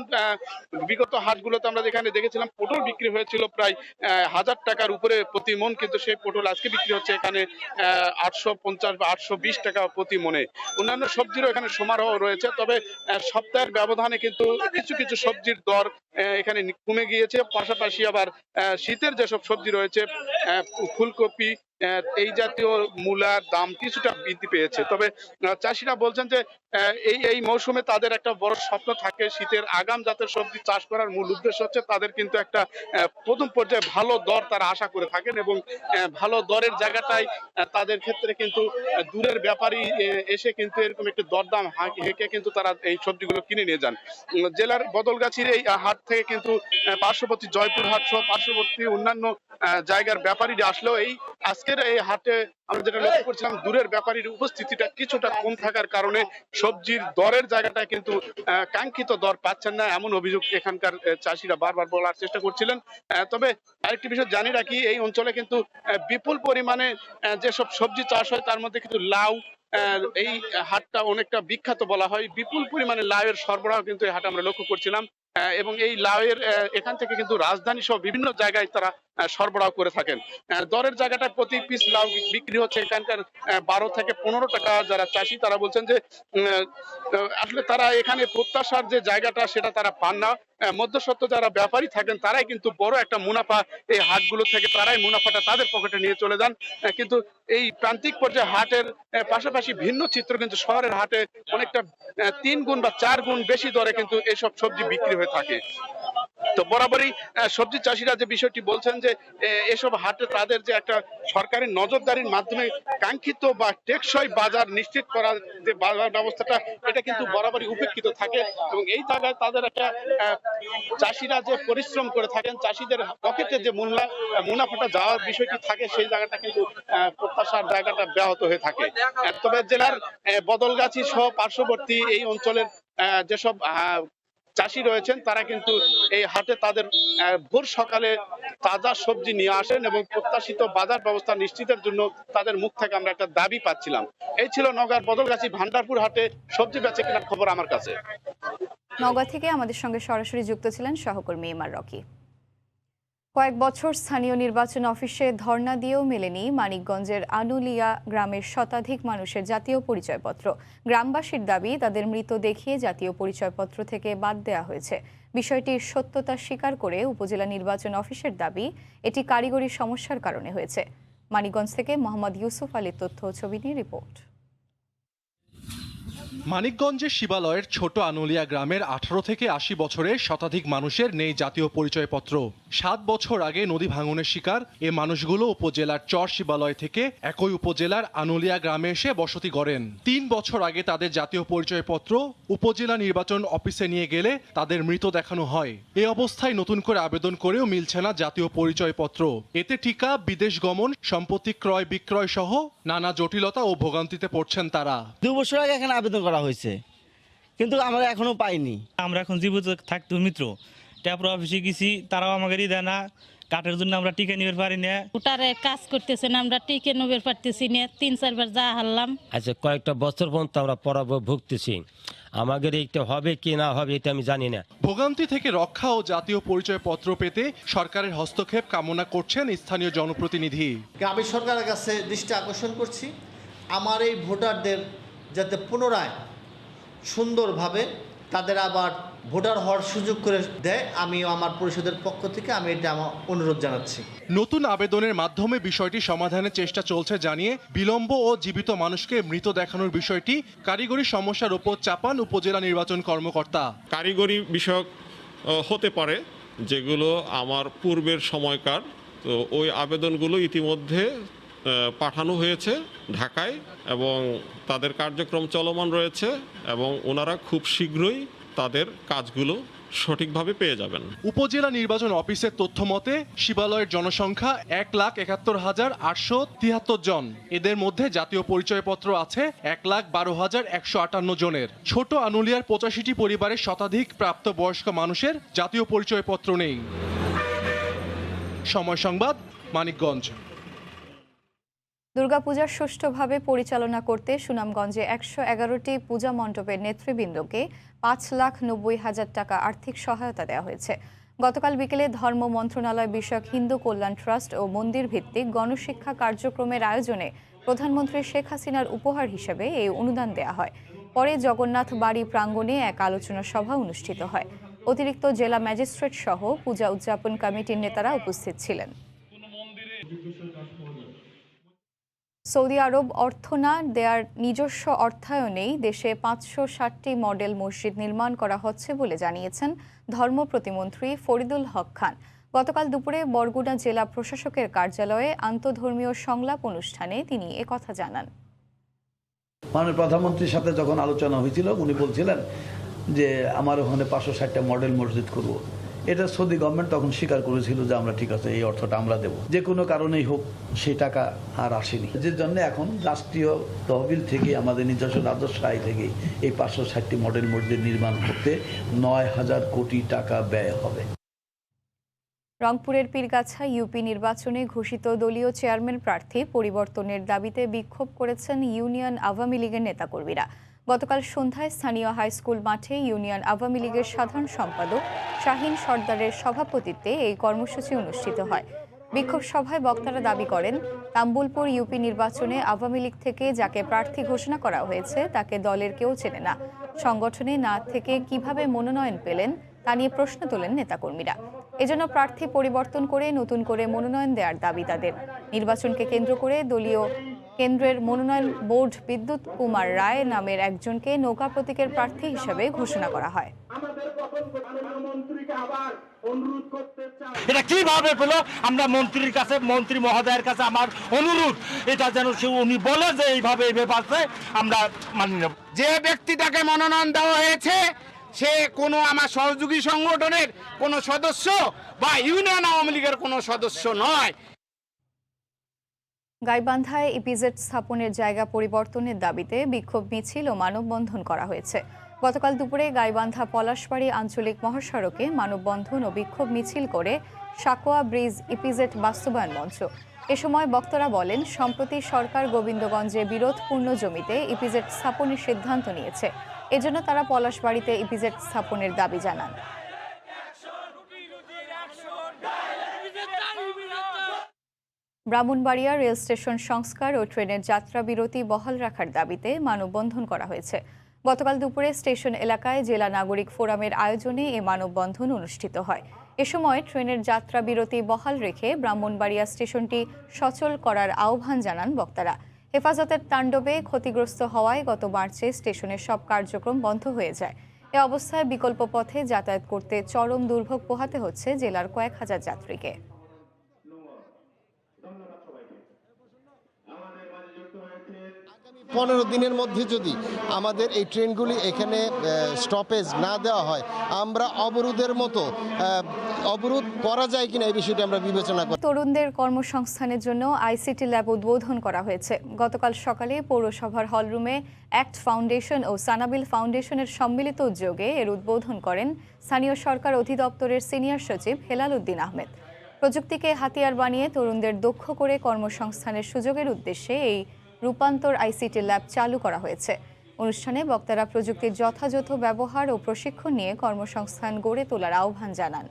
বিগত হাটগুলোতে আমরা যেখানে দেখেছিলাম পটল বিক্রি হয়েছিল প্রায় 1000 টাকার উপরে প্রতি মন, কিন্তু সেই পটল আজকে বিক্রি হচ্ছে এখানে 850 বা 820 টাকা প্রতি মনে। অন্যান্য সবজিরও এখানে সমারোহ রয়েছে, তবে সপ্তাহের ব্যবধানে কিন্তু কিছু কিছু সবজির দর এখানে কমে গিয়েছে। পাশাপাশি আবার শীতের যেসব সবজি রয়েছে ফুলকপি এই জাতীয় মূলার দাম কিছুটা বৃদ্ধি পেয়েছে। তবে চাষিরা বলছেন যে এই মৌসুমে তাদের একটা বড় স্বপ্ন থাকে শীতের আগাম জাতের সবজি চাষ করার মূল উদ্দেশ্য হচ্ছে তাদের কিন্তু একটা প্রথম পর্যায়ে ভালো দর তারা আশা করে থাকেন এবং ভালো দরের জায়গাটাই তাদের ক্ষেত্রে কিন্তু দূরের ব্যাপারী এসে কিন্তু এরকম একটি দরদাম হেঁকে কিন্তু তারা এই সবজিগুলো কিনে নিয়ে যান। জেলার বদলগাছির এই হাট থেকে কিন্তু পার্শ্ববর্তী জয়পুর হাট সহ পার্শ্ববর্তী অন্যান্য জায়গার ব্যাপারীরা আসলেও এই আজকের এই হাটে আমরা যেটা লক্ষ্য করছিলাম দূরের ব্যাপারীর উপস্থিতিটা কিছুটা কম থাকার কারণে সবজির দরের জায়গাটা কিন্তু কাঙ্ক্ষিত দর পাচ্ছেন না, এমন অভিযোগ এখানকার চাষিরা বারবার বলার চেষ্টা করছিলেন। তবে আরেকটি বিষয় জানি রাখি, এই অঞ্চলে কিন্তু বিপুল পরিমাণে যেসব সবজি চাষ হয় তার মধ্যে কিন্তু লাউ, এই হাটটা অনেকটা বিখ্যাত বলা হয়। বিপুল পরিমাণে লাউয়ের সরবরাহ কিন্তু এই হাটে আমরা লক্ষ্য করছিলাম এবং এই লাউয়ের এখান থেকে কিন্তু রাজধানী সহ বিভিন্ন জায়গায় তারা সরবরাহ করে থাকেন। দরের জায়গাটা প্রতি পিস লাউ বিক্রি হচ্ছে এখানকার 12 থেকে 15 টাকা। যারা চাষি তারা বলছেন যে আসলে তারা এখানে প্রত্যাশার যে জায়গাটা সেটা তারা পান না। মধ্যস্বত্ব যারা ব্যাপারী থাকেন তারাই কিন্তু বড় একটা মুনাফা এই হাটগুলো থেকে তারাই মুনাফাটা তাদের পকেটে নিয়ে চলে যান। কিন্তু এই প্রান্তিক পর্যায়ে হাটের পাশাপাশি ভিন্ন চিত্র কিন্তু শহরের হাটে অনেকটা 3 গুণ বা 4 গুণ বেশি দরে কিন্তু এসব সবজি বিক্রি হয়ে থাকে। তো বরাবরই সবজি চাষিরা যে বিষয়টি বলছেন যে এসব হাটে তাদের যে একটা সরকারি নজরদারির মাধ্যমে কাঙ্ক্ষিত বা টেকসই বাজার নিশ্চিত করার যে বাজার ব্যবস্থাটা এটা কিন্তু বরাবরই উপেক্ষিত থাকে এবং এই জায়গায় তাদের একটা চাষিরা যে পরিশ্রম করে থাকেন চাষিদের পকেটে যে মুনাফাটা যাওয়ার বিষয়টি থাকে সেই জায়গাটা কিন্তু প্রত্যাশার জায়গাটা ব্যাহত হয়ে থাকে। তবে জেলার বদলগাছি সহ পার্শ্ববর্তী এই অঞ্চলের যেসব চাষি রয়েছেন তারা কিন্তু এই হাটে তাদের ভোর সকালে তাজা সবজি নিয়ে আসেন এবং প্রত্যাশিত বাজার ব্যবস্থা নিশ্চিতের জন্য তাদের মুখ থেকে আমরা একটা দাবি পাচ্ছিলাম। এই ছিল নওগাঁর বদলগাছি ভান্ডারপুর হাটে সবজি বেচে কেনার খবর আমার কাছে। নওগাঁ থেকে আমাদের সঙ্গে সরাসরি যুক্ত ছিলেন সহকর্মী এমআর রকি। কয়েক বছর স্থানীয় নির্বাচন অফিসে ধর্ণা দিয়েও মেলেনি মানিকগঞ্জের আনুলিয়া গ্রামের শতাধিক মানুষের জাতীয় পরিচয়পত্র। গ্রামবাসীর দাবি তাদের মৃত দেখিয়ে জাতীয় পরিচয়পত্র থেকে বাদ দেওয়া হয়েছে। বিষয়টির সত্যতা স্বীকার করে উপজেলা নির্বাচন অফিসের দাবি এটি কারিগরি সমস্যার কারণে হয়েছে। মানিকগঞ্জ থেকে মোহাম্মদ ইউসুফ আলীর তথ্য ও ছবি নিয়ে রিপোর্ট। মানিকগঞ্জের শিবালয়ের ছোট আনুলিয়া গ্রামের 18 থেকে 80 বছরের শতাধিক মানুষের নেই জাতীয় পরিচয়পত্র। 7 বছর আগে নদী ভাঙনের শিকার এ মানুষগুলো উপজেলার চর শিবালয় থেকে একই উপজেলার আনুলিয়া গ্রামে এসে বসতি গড়েন। 3 বছর আগে তাদের জাতীয় পরিচয়পত্র উপজেলা নির্বাচন অফিসে নিয়ে গেলে তাদের মৃত দেখানো হয়। এ অবস্থায় নতুন করে আবেদন করেও মিলছে না জাতীয় পরিচয়পত্র। এতে টিকা, বিদেশ গমন, সম্পত্তি ক্রয় বিক্রয় সহ নানা জটিলতা ও ভোগান্তিতে পড়ছেন তারা। 2 বছর আগে এখানে আবেদন করা হয়েছে কিন্তু আমরা এখনো পাইনি। আমরা এখন জীবিত থাকতো মিত্র ট্যাপর অফিসে গেছি, তারাও আমাদেরই দেয় না। কাঠের জন্য আমরা টিকে নিতে পারি না। ওটারে কাজ করতেছে না, আমরা টিকে নিতে পারতেছি না। 3-4 বার যা হারলাম। আচ্ছা, কয়েকটা বছর পর্যন্ত আমরা পরাভব ভুগতেছি। আমাদের এইটা হবে কি না হবে এটা আমি জানি না। ভোগান্তি থেকে রক্ষা ও জাতীয় পরিচয়পত্র পেতে সরকারের হস্তক্ষেপ কামনা করছেন স্থানীয় জনপ্রতিনিধি। আমি সরকারের কাছে দৃষ্টি আকর্ষণ করছি আমার এই ভোটারদের যাতে পুনরায় সুন্দরভাবে তাদের আবার ভোটার হওয়ার সুযোগ করে দেয়। আমি আমার পরিষদের পক্ষ থেকে আমি এটা আমার অনুরোধ জানাচ্ছি। নতুন আবেদনের মাধ্যমে বিষয়টি সমাধানের চেষ্টা চলছে জানিয়ে বিলম্ব ও জীবিত মানুষকে মৃত দেখানোর বিষয়টি কারিগরি সমস্যার উপর চাপান উপজেলা নির্বাচন কর্মকর্তা। কারিগরি বিষয়ক হতে পারে যেগুলো আমার পূর্বের সময়কার, তো ওই আবেদনগুলো ইতিমধ্যে পাঠানো হয়েছে ঢাকায় এবং তাদের কার্যক্রম চলমান রয়েছে এবং ওনারা খুব শীঘ্রই তাদের কাজগুলো সঠিকভাবে পেয়ে যাবেন। উপজেলা নির্বাচন অফিসের তথ্য মতে শিবালয়ের জনসংখ্যা 1,71,873 জন। এদের মধ্যে জাতীয় পরিচয়পত্র আছে 1,12,158 জনের। ছোট আনুলিয়ার 85টি পরিবারের শতাধিক প্রাপ্তবয়স্ক মানুষের জাতীয় পরিচয়পত্র নেই। সময় সংবাদ, মানিকগঞ্জ। দুর্গাপূজা সুষ্ঠুভাবে পরিচালনা করতে সুনামগঞ্জে 111টি পূজা মণ্ডপের নেতৃবৃন্দকে 5,90,000 টাকা আর্থিক সহায়তা দেওয়া হয়েছে। গতকাল বিকেলে ধর্ম মন্ত্রণালয় বিষয়ক হিন্দু কল্যাণ ট্রাস্ট ও মন্দির ভিত্তিক গণশিক্ষা কার্যক্রমের আয়োজনে প্রধানমন্ত্রী শেখ হাসিনার উপহার হিসেবে এই অনুদান দেওয়া হয়। পরে জগন্নাথ বাড়ি প্রাঙ্গণে এক আলোচনা সভা অনুষ্ঠিত হয়। অতিরিক্ত জেলা ম্যাজিস্ট্রেট সহ পূজা উদযাপন কমিটির নেতারা উপস্থিত ছিলেন। সৌদি আরব অর্থ না দেওয়ার নিজস্ব অর্থায়নেই দেশে 560টি মডেল মসজিদ নির্মাণ করা হচ্ছে বলে জানিয়েছেন ধর্ম প্রতিমন্ত্রী ফরিদুল হক খান। গতকাল দুপুরে বরগুনা জেলা প্রশাসকের কার্যালয়ে আন্তঃধর্মীয় সংলাপ অনুষ্ঠানে তিনি একথা জানান। মাননীয় প্রধানমন্ত্রীর সাথে যখন আলোচনা হয়েছিল উনি বলছিলেন যে আমার ওখানে 560টা মডেল মসজিদ করব। এটা সৌদি গভর্নমেন্ট তখন স্বীকার করেছিল যে আমরা ঠিক আছে এই অর্থটা আমরা দেব, যে কোনো কারণেই হোক সেই টাকা আর আসেনি। যে জন্য এখন রাষ্ট্রীয় তহবিল থেকে আমাদের নিজস্ব রাজস্ব আয় থেকে এই 560টি মডেল মসজিদ নির্মাণ করতে 9,000 কোটি টাকা ব্যয় হবে। রংপুরের পীরগাছা ইউপি নির্বাচনে ঘোষিত দলীয় চেয়ারম্যান প্রার্থী পরিবর্তনের দাবিতে বিক্ষোভ করেছেন ইউনিয়ন আওয়ামী লীগের নেতাকর্মীরা। গতকাল সন্ধ্যায় স্থানীয় হাইস্কুল মাঠে ইউনিয়ন আওয়ামী লীগের সাধারণ সম্পাদক শাহিন সর্দারের সভাপতিত্বে এই কর্মসূচি অনুষ্ঠিত হয়। বিক্ষোভ সভায় বক্তারা দাবি করেন, তাম্বুলপুর ইউপি নির্বাচনে আওয়ামী লীগ থেকে যাকে প্রার্থী ঘোষণা করা হয়েছে তাকে দলের কেউ চেনে না। সংগঠনে না থেকে কিভাবে মনোনয়ন পেলেন তা নিয়ে প্রশ্ন তোলেন নেতাকর্মীরা। এজন্য প্রার্থী পরিবর্তন করে নতুন করে মনোনয়ন দেওয়ার দাবি তাদের। নির্বাচনকে কেন্দ্র করে দলীয় কেন্দ্রের মনোনয়ন বোর্ড বিদ্যুৎ কুমার রায় নামের একজনকে নৌকা প্রতীকের প্রার্থী হিসেবে ঘোষণা করা হয়। এটা কিভাবে পেল? আমরা মন্ত্রীর কাছে, মন্ত্রী মহোদয়ের কাছে আমার অনুরোধ, এটা যেন উনি বলে যে এইভাবে এই ব্যাপারে আমরা মানি নেব। যে ব্যক্তিটাকে মনোনয়ন দেওয়া হয়েছে সে কোনো আমার সহযোগী সংগঠনের কোনো সদস্য বা ইউনিয়ন আওয়ামী লীগের কোনো সদস্য নয়। গাইবান্ধায় ইপিজেড স্থাপনের জায়গা পরিবর্তনের দাবিতে বিক্ষোভ মিছিল ও মানববন্ধন করা হয়েছে। গতকাল দুপুরে গাইবান্ধা পলাশবাড়ী আঞ্চলিক মহাসড়কে মানববন্ধন ও বিক্ষোভ মিছিল করে সাকোয়া ব্রিজ ইপিজেড বাস্তবায়ন মঞ্চ। এ সময় বক্তারা বলেন, সম্প্রতি সরকার গোবিন্দগঞ্জে বিরোধপূর্ণ জমিতে ইপিজেড স্থাপনের সিদ্ধান্ত নিয়েছে। এজন্য তারা পলাশবাড়ীতে ইপিজেড স্থাপনের দাবি জানান। ব্রাহ্মণবাড়িয়া রেল স্টেশন সংস্কার ও ট্রেনের যাত্রা বিরতি বহাল রাখার দাবিতে মানববন্ধন করা হয়েছে। গতকাল দুপুরে স্টেশন এলাকায় জেলা নাগরিক ফোরামের আয়োজনে এ মানববন্ধন অনুষ্ঠিত হয়। এ সময় ট্রেনের যাত্রা বিরতি বহাল রেখে ব্রাহ্মণবাড়িয়া স্টেশনটি সচল করার আহ্বান জানান বক্তারা। হেফাজতের তাণ্ডবে ক্ষতিগ্রস্ত হওয়ায় গত মার্চে স্টেশনের সব কার্যক্রম বন্ধ হয়ে যায়। এ অবস্থায় বিকল্প পথে যাতায়াত করতে চরম দুর্ভোগ পোহাতে হচ্ছে জেলার কয়েক হাজার যাত্রীকে। 15 দিনের মধ্যে যদি আমাদের এই ট্রেনগুলি এখানে স্টপেজ না দেওয়া হয়, আমরা অবরোধের মতো অবরোধ করা যায় কিনা এই বিষয়টি আমরা বিবেচনা করি। তরুণদের কর্মসংস্থানের জন্য আইসিটি ল্যাব উদ্বোধন করা হয়েছে। গতকাল সকালে পৌরসভার হলরুমে অ্যাক্ট ফাউন্ডেশন ও সানাবিল ফাউন্ডেশনের সম্মিলিত উদ্যোগে এর উদ্বোধন করেন স্থানীয় সরকার অধিদপ্তরের সিনিয়র সচিব হেলাল উদ্দিন আহমেদ। প্রযুক্তিকে হাতিয়ার বানিয়ে তরুণদের দক্ষ করে কর্মসংস্থানের সুযোগের উদ্দেশ্যে এই রূপান্তর আইসিটি ল্যাব চালু করা হয়েছে। অনুষ্ঠানে বক্তারা প্রযুক্তির যথাযথ ব্যবহার ও প্রশিক্ষণ নিয়ে কর্মসংস্থান গড়ে তোলার আহ্বান জানান।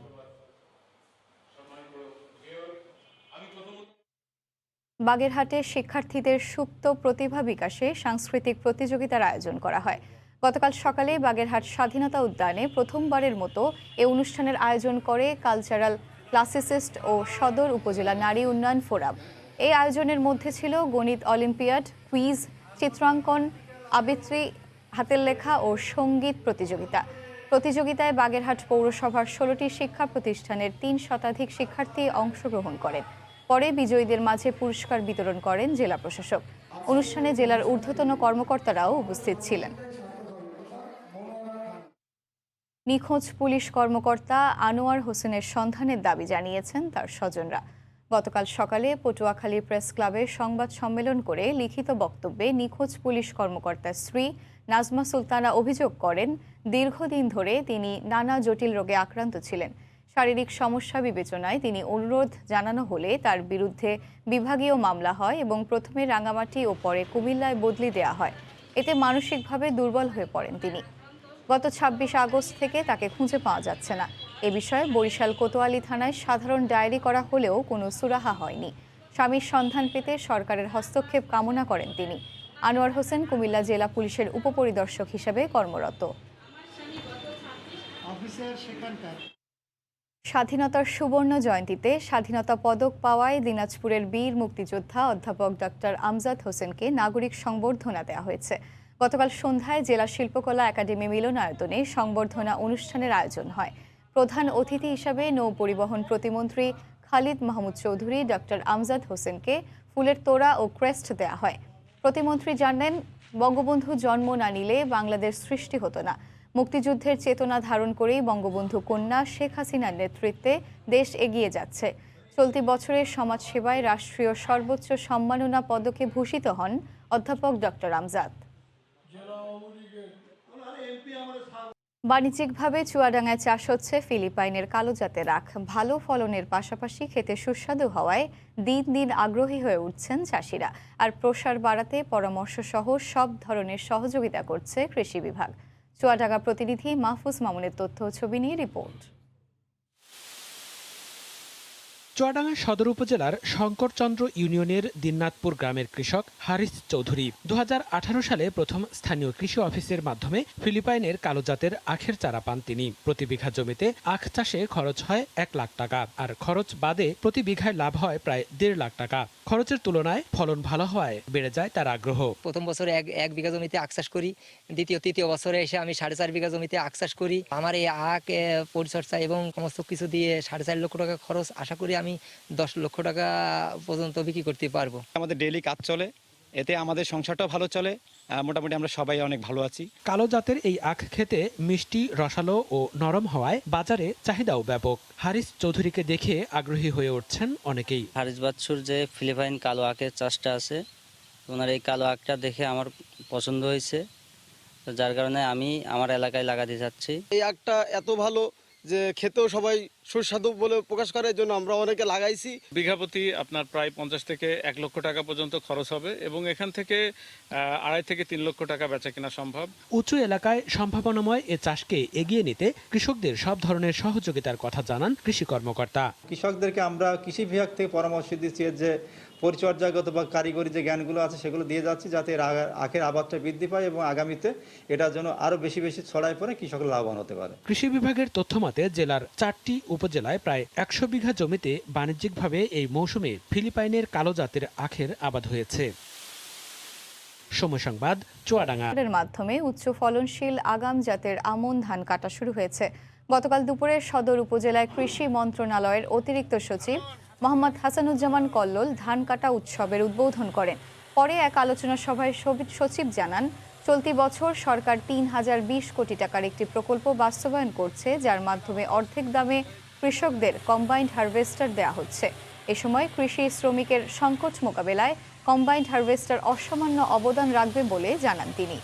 বাগেরহাটে শিক্ষার্থীদের সুপ্ত প্রতিভা বিকাশে সাংস্কৃতিক প্রতিযোগিতার আয়োজন করা হয়। গতকাল সকালে বাগেরহাট স্বাধীনতা উদ্যানে প্রথমবারের মতো এ অনুষ্ঠানের আয়োজন করে কালচারাল ক্লাসিসিস্ট ও সদর উপজেলা নারী উন্নয়ন ফোরাম। এই আয়োজনের মধ্যে ছিল গণিত অলিম্পিয়াড, কুইজ, চিত্রাঙ্কন, আবৃত্তি, হাতের লেখা ও সঙ্গীত প্রতিযোগিতা। প্রতিযোগিতায় বাগেরহাট পৌরসভার 16টি শিক্ষা প্রতিষ্ঠানের 3 শতাধিক শিক্ষার্থী অংশগ্রহণ করেন। পরে বিজয়ীদের মাঝে পুরস্কার বিতরণ করেন জেলা প্রশাসক। অনুষ্ঠানে জেলার ঊর্ধ্বতন কর্মকর্তারাও উপস্থিত ছিলেন। নিখোঁজ পুলিশ কর্মকর্তা আনোয়ার হোসেনের সন্ধানের দাবি জানিয়েছেন তার স্বজনরা। গতকাল সকালে পটুয়াখালী প্রেস ক্লাবে সংবাদ সম্মেলন করে লিখিত বক্তব্যে নিখোঁজ পুলিশ কর্মকর্তার স্ত্রী নাজমা সুলতানা অভিযোগ করেন, দীর্ঘদিন ধরে তিনি নানা জটিল রোগে আক্রান্ত ছিলেন। শারীরিক সমস্যা বিবেচনায় তিনি অনুরোধ জানানো হলে তার বিরুদ্ধে বিভাগীয় মামলা হয় এবং প্রথমে রাঙামাটি ও পরে কুমিল্লায় বদলি দেওয়া হয়। এতে মানসিকভাবে দুর্বল হয়ে পড়েন তিনি। গত 26 আগস্ট থেকে তাকে খুঁজে পাওয়া যাচ্ছে না। এ বিষয়ে বরিশাল কোতোয়ালি থানায় সাধারণ ডায়েরি করা হলেও কোনো সুরাহা হয়নি। স্বামীর সন্ধান পেতে সরকারের হস্তক্ষেপ কামনা করেন তিনি। আনোয়ার হোসেন কুমিল্লা জেলা পুলিশের উপপরিদর্শক হিসেবে কর্মরত। স্বাধীনতার সুবর্ণ জয়ন্তীতে স্বাধীনতা পদক পাওয়ায় দিনাজপুরের বীর মুক্তিযোদ্ধা অধ্যাপক ডক্টর আমজাদ হোসেনকে নাগরিক সংবর্ধনা দেওয়া হয়েছে। গতকাল সন্ধ্যায় জেলা শিল্পকলা একাডেমি মিলনায়তনে সংবর্ধনা অনুষ্ঠানের আয়োজন হয়। প্রধান অতিথি হিসাবে নৌ পরিবহন প্রতিমন্ত্রী খালিদ মাহমুদ চৌধুরী ডক্টর আমজাদ হোসেনকে ফুলের তোড়া ও ক্রেস্ট দেওয়া হয়। প্রতিমন্ত্রী জানান, বঙ্গবন্ধু জন্ম না নিলে বাংলাদেশ সৃষ্টি হতো না। মুক্তিযুদ্ধের চেতনা ধারণ করেই বঙ্গবন্ধু কন্যা শেখ হাসিনার নেতৃত্বে দেশ এগিয়ে যাচ্ছে। চলতি বছরের সমাজসেবায় রাষ্ট্রীয় সর্বোচ্চ সম্মাননা পদকে ভূষিত হন অধ্যাপক ডক্টর আমজাদ। বাণিজ্যিকভাবে চুয়াডাঙ্গায় চাষ হচ্ছে ফিলিপাইনের কালো জাতের আখ। ভালো ফলনের পাশাপাশি খেতে সুস্বাদু হওয়ায় দিন দিন আগ্রহী হয়ে উঠছেন চাষিরা। আর প্রসার বাড়াতে পরামর্শ সহ সব ধরনের সহযোগিতা করছে কৃষি বিভাগ। চুয়াডাঙ্গা প্রতিনিধি মাহফুজ মামুনের তথ্য ছবি নিয়ে রিপোর্ট। চুয়াডাঙ্গা সদর উপজেলার শঙ্করচন্দ্র ইউনিয়নের দিননাথপুর গ্রামের কৃষক হারিস চৌধুরী 2018 সালে প্রথম স্থানীয় কৃষি অফিসের মাধ্যমে ফিলিপাইনের কালো জাতের আখের চারা পান তিনি। প্রতি বিঘা জমিতে আখ চাষে খরচ হয় 1 লাখ টাকা, আর খরচ বাদে প্রতি বিঘায় লাভ হয় প্রায় 1.5 লাখ টাকা। খরচের তুলনায় ফলন ভালো হওয়ায় বেড়ে যায় তার আগ্রহ। প্রথম বছরে এক বিঘা জমিতে আখ চাষ করি, তৃতীয় বছরে এসে আমি 4.5 বিঘা জমিতে আখ চাষ করি। আমার এই আখ পরিচর্যা এবং সমস্ত কিছু দিয়ে 4.5 লক্ষ টাকা খরচ। আশা করি আমি 10 লক্ষ টাকা পর্যন্ত বিক্রি করতে পারবো। আমাদের ডেইলি কাজ চলে, এতে আমাদের সংসারটাও ভালো চলে। মোটামুটি আমরা সবাই অনেক ভালো আছি। কালো জাতের এই আখ খেতে মিষ্টি, রসালো ও নরম হওয়ায় বাজারে চাহিদাও ব্যাপক। হারিস চৌধুরীকে দেখে আগ্রহী হয়ে উঠছেন অনেকেই। হারিস বাচ্চুর যে ফিলিপাইন কালো আখের চাষটা আছে, ওনার এই কালো আখটা দেখে আমার পছন্দ হয়েছে, যার কারণে আমি আমার এলাকায় লাগাতে যাচ্ছি। এই আখটা এত ভালো যে খেতেও সবাই সুস্বাদু বলে প্রকাশ করে, জন্য আমরা অনেকে লাগাইছি। বিঘা প্রতি আপনার প্রায় 50 থেকে 1 লক্ষ টাকা পর্যন্ত খরচ হবে এবং এখান থেকে 2.5 থেকে 3 লক্ষ টাকা বেচা কেনা সম্ভব। উঁচু এলাকায় সম্ভাবনাময় এ চাষকে এগিয়ে নিতে কৃষকদের সব ধরনের সহযোগিতার কথা জানান কৃষি কর্মকর্তা। কৃষকদেরকে আমরা কৃষি বিভাগ থেকে পরামর্শ দিচ্ছি যে পরিচর্যাগত বা কারিগরি যে জ্ঞানগুলো আছে সেগুলো দিয়ে যাচ্ছি, যাতে আখের আবাদটা বৃদ্ধি পায় এবং আগামীতে এটার জন্য আরো বেশি ছড়ায় পড়ে কৃষকরা লাভবান হতে পারে। কৃষি বিভাগের তথ্যমতে জেলার 4টি উপজেলায় প্রায় 100 বিঘা জমিতে বাণিজ্যিকভাবে এই মৌসুমে ফিলিপাইনের কালো জাতের আখের আবাদ হয়েছে। সময় সংবাদ, চুয়াডাঙ্গা। এর মাধ্যমে উচ্চ ফলনশীল আগাম জাতের আমন ধান কাটা শুরু হয়েছে। গতকাল দুপুরে সদর উপজেলায় কৃষি মন্ত্রণালয়ের অতিরিক্ত সচিব মোহাম্মদ হাসানুজ্জামান কল্লোল ধান কাটা উৎসবের উদ্বোধন করেন। পরে এক আলোচনা সভায় সচিব জানান, চলতি বছর সরকার 3020 কোটি টাকার একটি প্রকল্প বাস্তবায়ন করছে, যার মাধ্যমে অর্ধেক দামে কৃষকদের কম্বাইন্ড হারভেস্টার দেওয়া হচ্ছে। এ সময় কৃষি শ্রমিকের সংকট মোকাবেলায় কম্বাইন্ড হারভেস্টার অসামান্য অবদান রাখবে বলে জানান তিনি।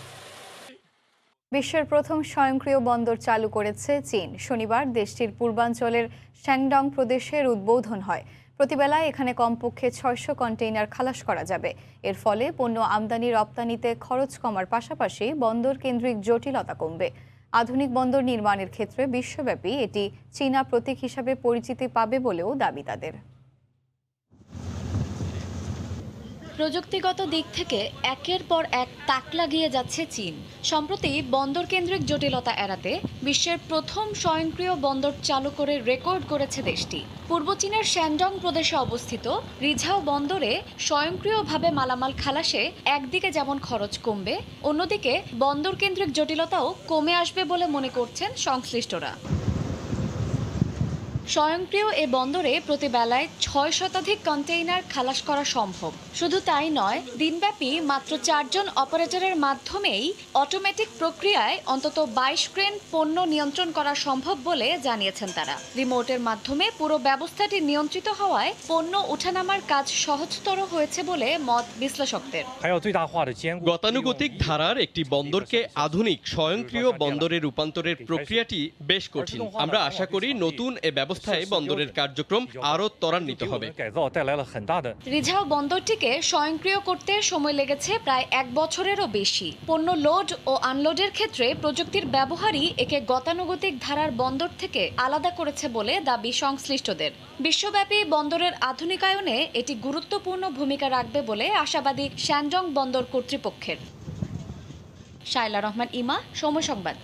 বিশ্বের প্রথম স্বয়ংক্রিয় বন্দর চালু করেছে চীন। শনিবার দেশটির পূর্বাঞ্চলের শ্যাংডং প্রদেশের উদ্বোধন হয়। প্রতিবেলায় এখানে কমপক্ষে 600 কন্টেইনার খালাস করা যাবে। এর ফলে পণ্য আমদানি রপ্তানিতে খরচ কমার পাশাপাশি বন্দর কেন্দ্রিক জটিলতা কমবে। আধুনিক বন্দর নির্মাণের ক্ষেত্রে বিশ্বব্যাপী এটি চীনা প্রতীক হিসাবে পরিচিতি পাবে বলেও দাবি তাদের। প্রযুক্তিগত দিক থেকে একের পর এক তাক লাগিয়ে যাচ্ছে চীন। সম্প্রতি বন্দর কেন্দ্রিক জটিলতা এড়াতে বিশ্বের প্রথম স্বয়ংক্রিয় বন্দর চালু করে রেকর্ড করেছে দেশটি। পূর্ব চীনের শ্যানডং প্রদেশে অবস্থিত রিঝাও বন্দরে স্বয়ংক্রিয়ভাবে মালামাল খালাসে একদিকে যেমন খরচ কমবে, অন্যদিকে বন্দর কেন্দ্রিক জটিলতাও কমে আসবে বলে মনে করছেন সংশ্লিষ্টরা। স্বয়ংক্রিয় এ বন্দরে প্রতি বেলায় 6 শতাধিক কন্টেইনার খালাস করা সম্ভব। শুধু তাই নয়, দিনব্যাপী মাত্র 4 জন অপারেটরের মাধ্যমেই অটোমেটিক প্রক্রিয়ায় অন্তত 22 ক্রেন পণ্য নিয়ন্ত্রণ করা সম্ভব বলে জানিয়েছেন তারা। রিমোটের মাধ্যমে পুরো ব্যবস্থাটি নিয়ন্ত্রিত হওয়ায় পণ্য ওঠানামার কাজ সহজতর হয়েছে বলে মত বিশ্লেষকদের। গতানুগতিক ধারার একটি বন্দরকে আধুনিক স্বয়ংক্রিয় বন্দরে রূপান্তরের প্রক্রিয়াটি বেশ কঠিন। আমরা আশা করি নতুন এ ব্যবস্থায় বন্দরের কার্যক্রম আরো ত্বরান্বিত হবে। রিঝাও বন্দরটিকে স্বয়ংক্রিয় করতে সময় লেগেছে প্রায় 1 বছরেরও বেশি। পণ্য লোড ও আনলোডের ক্ষেত্রে প্রযুক্তির ব্যবহারই একে গতানুগতিক ধারার বন্দর থেকে আলাদা করেছে বলে দাবি সংশ্লিষ্টদের। বিশ্বব্যাপী বন্দরের আধুনিকায়নে এটি গুরুত্বপূর্ণ ভূমিকা রাখবে বলে আশাবাদী শ্যানডং বন্দর কর্তৃপক্ষের। শায়লা রহমান ইমা, সময় সংবাদ।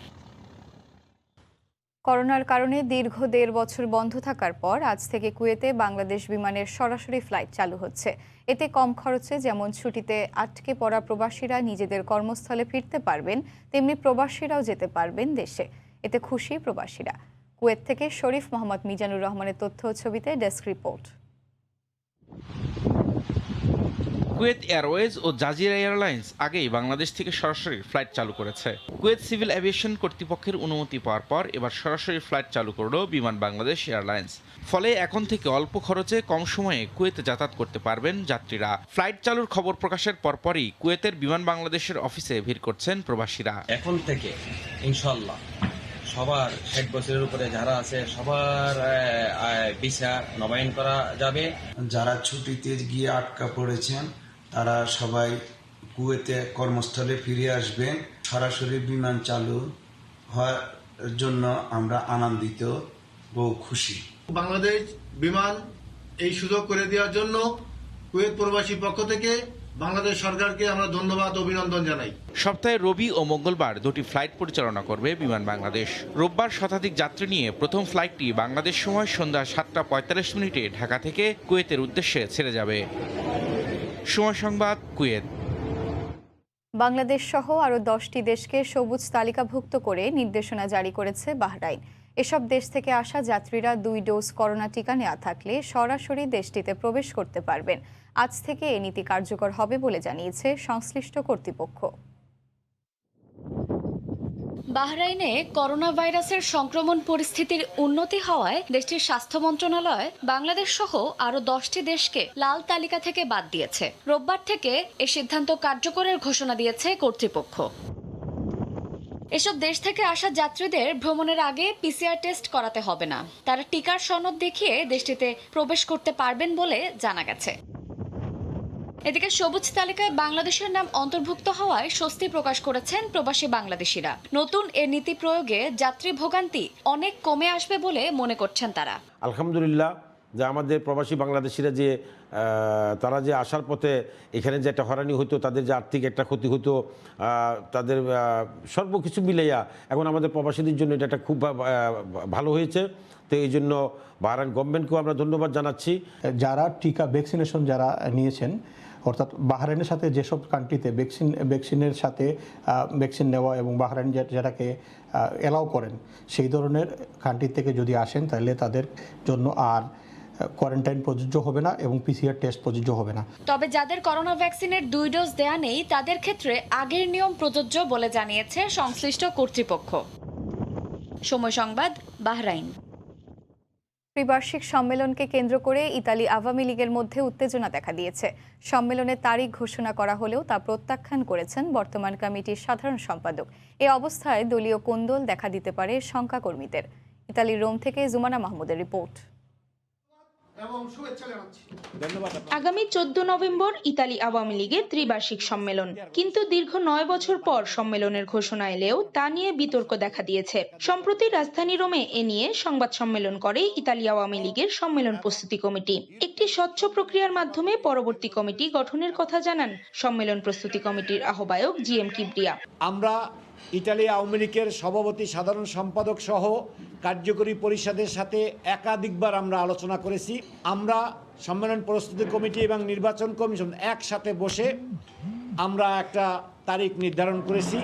করোনার কারণে দীর্ঘ 1.5 বছর বন্ধ থাকার পর আজ থেকে কুয়েতে বাংলাদেশ বিমানের সরাসরি ফ্লাইট চালু হচ্ছে। এতে কম খরচে যেমন ছুটিতে আটকে পড়া প্রবাসীরা নিজেদের কর্মস্থলে ফিরতে পারবেন, তেমনি প্রবাসীরাও যেতে পারবেন দেশে। এতে খুশি প্রবাসীরা। কুয়েত থেকে শরীফ মোহাম্মদ মিজানুর রহমানের তথ্য ছবিতে ডেস্ক রিপোর্ট। কুয়েত এয়ারওয়েজ ও জাজিরা এয়ারলাইন্স আগেই বাংলাদেশ থেকে সরাসরি ফ্লাইট চালু করেছে। কুয়েত সিভিল এভিয়েশন কর্তৃপক্ষের অনুমতি পাওয়ার পর এবার সরাসরি ফ্লাইট চালু করল বিমান বাংলাদেশ এয়ারলাইন্স। ফলে এখন থেকে অল্প খরচে কম সময়ে কুয়েতে যাতায়াত করতে পারবেন যাত্রীরা। ফ্লাইট চালুর খবর প্রকাশের পরপরই কুয়েতের বিমান বাংলাদেশের অফিসে ভিড় করছেন প্রবাসীরা। এখন থেকে ইনশাআল্লাহ সবার 60 বছরের উপরে যারা আছে সবার ভিসা নবায়ন করা যাবে। যারা ছুটিতে গিয়ে আটকা পড়েছেন তারা সবাই কুয়েতে কর্মস্থলে ফিরে আসবেন। সরাসরি বিমান চালু হওয়ার জন্য আমরা আনন্দিত ও খুশি। বাংলাদেশ বিমান এই সুযোগ করে দেওয়ার জন্য কুয়েত প্রবাসী পক্ষ থেকে বাংলাদেশ সরকারকে আমরা ধন্যবাদ অভিনন্দন জানাই। সপ্তাহে রবি ও মঙ্গলবার দুটি ফ্লাইট পরিচালনা করবে বিমান বাংলাদেশ। রোববার শতাধিক যাত্রী নিয়ে প্রথম ফ্লাইটটি বাংলাদেশ সময় সন্ধ্যা 7:45 ঢাকা থেকে কুয়েতের উদ্দেশ্যে ছেড়ে যাবে। সময় সংবাদ, কুয়েত। বাংলাদেশ সহ আরও 10টি দেশকে সবুজ তালিকাভুক্ত করে নির্দেশনা জারি করেছে বাহরাইন। এসব দেশ থেকে আসা যাত্রীরা 2 ডোজ করোনা টিকা নেওয়া থাকলে সরাসরি দেশটিতে প্রবেশ করতে পারবেন। আজ থেকে এই নীতি কার্যকর হবে বলে জানিয়েছে সংশ্লিষ্ট কর্তৃপক্ষ। বাহরাইনে করোনা ভাইরাসের সংক্রমণ পরিস্থিতির উন্নতি হওয়ায় দেশটির স্বাস্থ্য মন্ত্রণালয় বাংলাদেশ সহ আরও 10টি দেশকে লাল তালিকা থেকে বাদ দিয়েছে। রোববার থেকে এ সিদ্ধান্ত কার্যকরের ঘোষণা দিয়েছে কর্তৃপক্ষ। এসব দেশ থেকে আসা যাত্রীদের ভ্রমণের আগে পিসিআর টেস্ট করাতে হবে না। তারা টিকার সনদ দেখিয়ে দেশটিতে প্রবেশ করতে পারবেন বলে জানা গেছে। এদিকে সবুজ তালিকায় বাংলাদেশের নাম অন্তর্ভুক্ত হওয়ায় স্বস্তি প্রকাশ করেছেন প্রবাসী বাংলাদেশিরা। নতুন এ নীতি প্রয়োগে যাত্রী ভোগান্তি অনেক কমে আসবে বলে মনে করছেন তারা। আলহামদুলিল্লাহ, যে আমাদের প্রবাসী বাংলাদেশিরা যে তারা যে আসার পথে এখানে যে একটা হয়রানি হতো, তাদের যে আর্থিক একটা ক্ষতি হতো, তাদের সর্বকিছু মিলাইয়া এখন আমাদের প্রবাসীদের জন্য এটা একটা খুব ভালো হয়েছে। তো এই জন্য বাহরাইন গভর্নমেন্টকেও আমরা ধন্যবাদ জানাচ্ছি। যারা টিকা ভ্যাকসিনেশন যারা নিয়েছেন, অর্থাৎ বাহরাইনের সাথে যেসব কান্ট্রিতে ভ্যাকসিনের সাথে ভ্যাকসিন নেওয়া এবং বাহরাইন যেটাকে অ্যালাউ করেন সেই ধরনের কান্ট্রি থেকে যদি আসেন তাহলে তাদের জন্য আর কোয়ারেন্টাইন প্রযোজ্য হবে না এবং পিসিআর টেস্ট প্রযোজ্য হবে না। তবে যাদের করোনা ভ্যাকসিনের 2 ডোজ দেয়া নেই তাদের ক্ষেত্রে আগের নিয়ম প্রযোজ্য বলে জানিয়েছে সংশ্লিষ্ট কর্তৃপক্ষ। সময় সংবাদ, বাহরাইন। ত্রিবার্ষিক সম্মেলনকে কেন্দ্র করে ইতালি আওয়ামী লীগের মধ্যে উত্তেজনা দেখা দিয়েছে। সম্মেলনের তারিখ ঘোষণা করা হলেও তা প্রত্যাখ্যান করেছেন বর্তমান কমিটির সাধারণ সম্পাদক। এই অবস্থায় দলীয় কোন্দল দেখা দিতে পারে সংখ্যাকর্মীদের। ইতালির রোম থেকে জুমানা মাহমুদের রিপোর্ট। আগামী 14 নভেম্বর ইতালি আওয়ামী লীগের ত্রিবার্ষিক সম্মেলন, কিন্তু দীর্ঘ 9 বছর পর সম্মেলনের ঘোষণা এলেও তা নিয়ে বিতর্ক দেখা দিয়েছে। সম্প্রতি রাজধানী রোমে এ নিয়ে সংবাদ সম্মেলন করে ইতালি আওয়ামী লীগের সম্মেলন প্রস্তুতি কমিটি। একটি স্বচ্ছ প্রক্রিয়ার মাধ্যমে পরবর্তী কমিটি গঠনের কথা জানান সম্মেলন প্রস্তুতি কমিটির আহ্বায়ক জিএম কিবরিয়া। আমরা ইতালি আওয়ামী লীগের সভাপতি, সাধারণ সম্পাদক সহ কার্যকরী পরিষদের সাথে একাধিকবার আমরা আলোচনা করেছি। আমরা সম্মেলন প্রস্তুতি কমিটি এবং নির্বাচন কমিশন একসাথে বসে আমরা একটা তারিখ নির্ধারণ করেছি।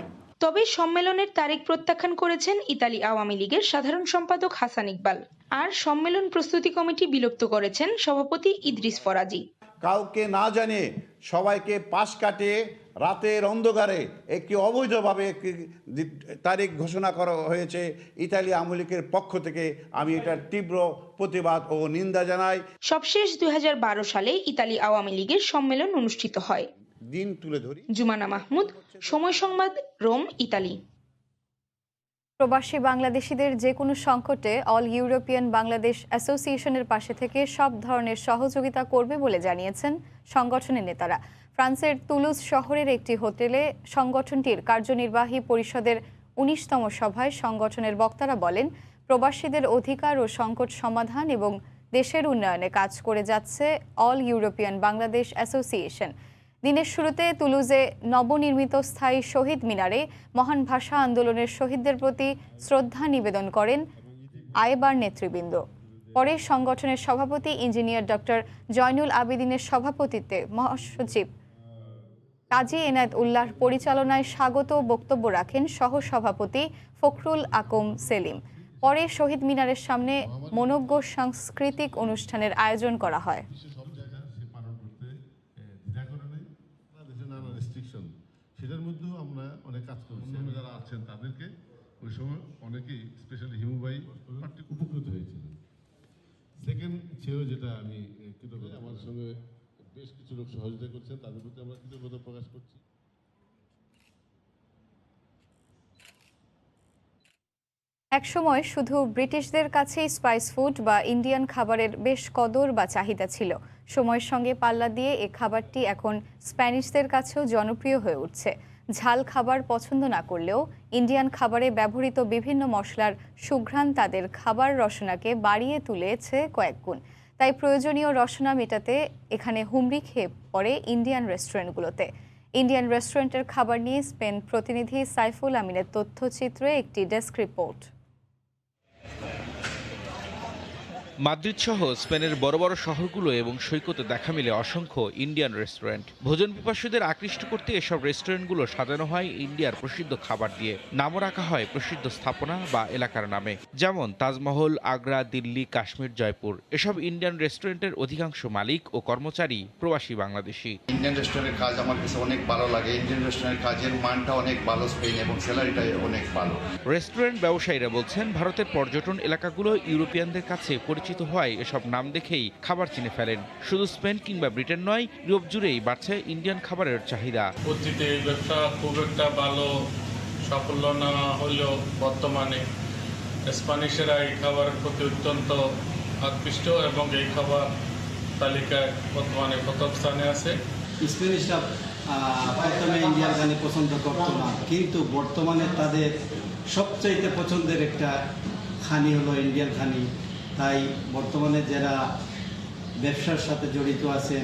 তবে সম্মেলনের তারিখ প্রত্যাখ্যান করেছেন ইতালি আওয়ামী লীগের সাধারণ সম্পাদক হাসান ইকবাল। আর সম্মেলন প্রস্তুতি কমিটি বিলুপ্ত করেছেন সভাপতি ইদ্রিস ফরাজি। কাউকে না জানিয়ে সবাইকে পাশ কাটিয়ে রাতের অন্ধকারে একটি অবৈধভাবে একটি তারিখ ঘোষণা করা হয়েছে ইতালি আওয়ামী লীগের পক্ষ থেকে। আমি এটার তীব্র প্রতিবাদ ও নিন্দা জানাই। সবশেষ 2012 সালে ইতালি আওয়ামী লীগের সম্মেলন অনুষ্ঠিত হয়। দিন তুলে ধরি। জুমানা মাহমুদ, সময় সংবাদ, রোম, ইতালি। প্রবাসী বাংলাদেশিদের যে কোনো সংকটে অল ইউরোপিয়ান বাংলাদেশ অ্যাসোসিয়েশনের পাশে থেকে সব ধরনের সহযোগিতা করবে বলে জানিয়েছেন সংগঠনের নেতারা। ফ্রান্সের তুলুজ শহরের একটি হোটেলে সংগঠনটির কার্যনির্বাহী পরিষদের 19তম সভায় সংগঠনের বক্তারা বলেন, প্রবাসীদের অধিকার ও সংকট সমাধান এবং দেশের উন্নয়নে কাজ করে যাচ্ছে অল ইউরোপিয়ান বাংলাদেশ অ্যাসোসিয়েশন। দিনের শুরুতে তুলুজে নবনির্মিত স্থায়ী শহীদ মিনারে মহান ভাষা আন্দোলনের শহীদদের প্রতি শ্রদ্ধা নিবেদন করেন আইবার নেতৃবৃন্দ। পরে সংগঠনের সভাপতি ইঞ্জিনিয়ার ডক্টর জয়নুল আবেদিনের সভাপতিত্বে মহাসচিব কাজী এনায়েত উল্লাহর পরিচালনায় স্বাগত বক্তব্য রাখেন সহসভাপতি ফখরুল আকম সেলিম। পরে শহীদ মিনারের সামনে মনোজ্ঞ সাংস্কৃতিক অনুষ্ঠানের আয়োজন করা হয়। সেটার মধ্যেও আমরা অনেক কাজ করছি। যারা আছেন তাদেরকে ওই সময় অনেকেই স্পেশালি হিমু ভাই উপকৃত হয়েছিলেন। সেকেন্ড ছিল যেটা আমি কৃতজ্ঞতা, আমার সঙ্গে বেশ কিছু লোক সহযোগিতা করছেন, তাদের প্রতি আমরা কৃতজ্ঞতা প্রকাশ করছি। একসময় শুধু ব্রিটিশদের কাছেই স্পাইস ফুড বা ইন্ডিয়ান খাবারের বেশ কদর বা চাহিদা ছিল। সময়ের সঙ্গে পাল্লা দিয়ে এ খাবারটি এখন স্প্যানিশদের কাছেও জনপ্রিয় হয়ে উঠছে। ঝাল খাবার পছন্দ না করলেও ইন্ডিয়ান খাবারে ব্যবহৃত বিভিন্ন মশলার সুঘ্রাণ তাদের খাবার রসনাকে বাড়িয়ে তুলেছে কয়েকগুণ। তাই প্রয়োজনীয় রসনা মেটাতে এখানে হুমড়ি খেয়ে পড়ে ইন্ডিয়ান রেস্টুরেন্টগুলোতে। ইন্ডিয়ান রেস্টুরেন্টের খাবার নিয়ে স্পেন প্রতিনিধি সাইফুল আমিনের তথ্যচিত্রে একটি ডেস্ক রিপোর্ট। মাদ্রিদ সহ স্পেনের বড় বড় শহরগুলো এবং সৈকতে দেখা মিলে অসংখ্য ইন্ডিয়ান রেস্টুরেন্ট। ভোজন পিপাসুদের আকৃষ্ট করতে এসব রেস্টুরেন্টগুলো সাজানো হয় ইন্ডিয়ার প্রসিদ্ধ খাবার দিয়ে। নামও রাখা হয় প্রসিদ্ধ স্থাপনা বা এলাকার নামে, যেমন তাজমহল, আগ্রা, দিল্লি, কাশ্মীর, জয়পুর। এসব ইন্ডিয়ান রেস্টুরেন্টের অধিকাংশ মালিক ও কর্মচারী প্রবাসী বাংলাদেশি। ইন্ডিয়ান রেস্টুরেন্টের কাজ আমার কাছে অনেক ভালো লাগে। ইন্ডিয়ান রেস্টুরেন্টের কাজের মানটা অনেক ভালো, স্পেন এবং স্যালারিটা অনেক ভালো। রেস্টুরেন্ট ব্যবসায়ীরা বলছেন, ভারতের পর্যটন এলাকাগুলো ইউরোপিয়ানদের কাছে পরিচিত হয় এসব নাম দেখেই খাবার চিনে ফেলেন। শুধু স্পেন কিংবা ব্রিটেন নয়, ইউরোপ জুড়েই বাড়ছে ইন্ডিয়ান খাবারের চাহিদা। অতীতে এই ব্যবসা খুব একটা ভালো সাফল্য না হলেও বর্তমানে স্প্যানিশরা এই খাবারের প্রতি অত্যন্ত আকৃষ্ট এবং এই খাবার তালিকায় বর্তমানে প্রথম স্থানে আছে। স্প্যানিশরা প্রথমে ইন্ডিয়ান খানি পছন্দ করতো না, কিন্তু বর্তমানে তাদের সবচাইতে পছন্দের একটা খানি হলো ইন্ডিয়ান খানি। তাই বর্তমানে যারা ব্যবসার সাথে জড়িত আছেন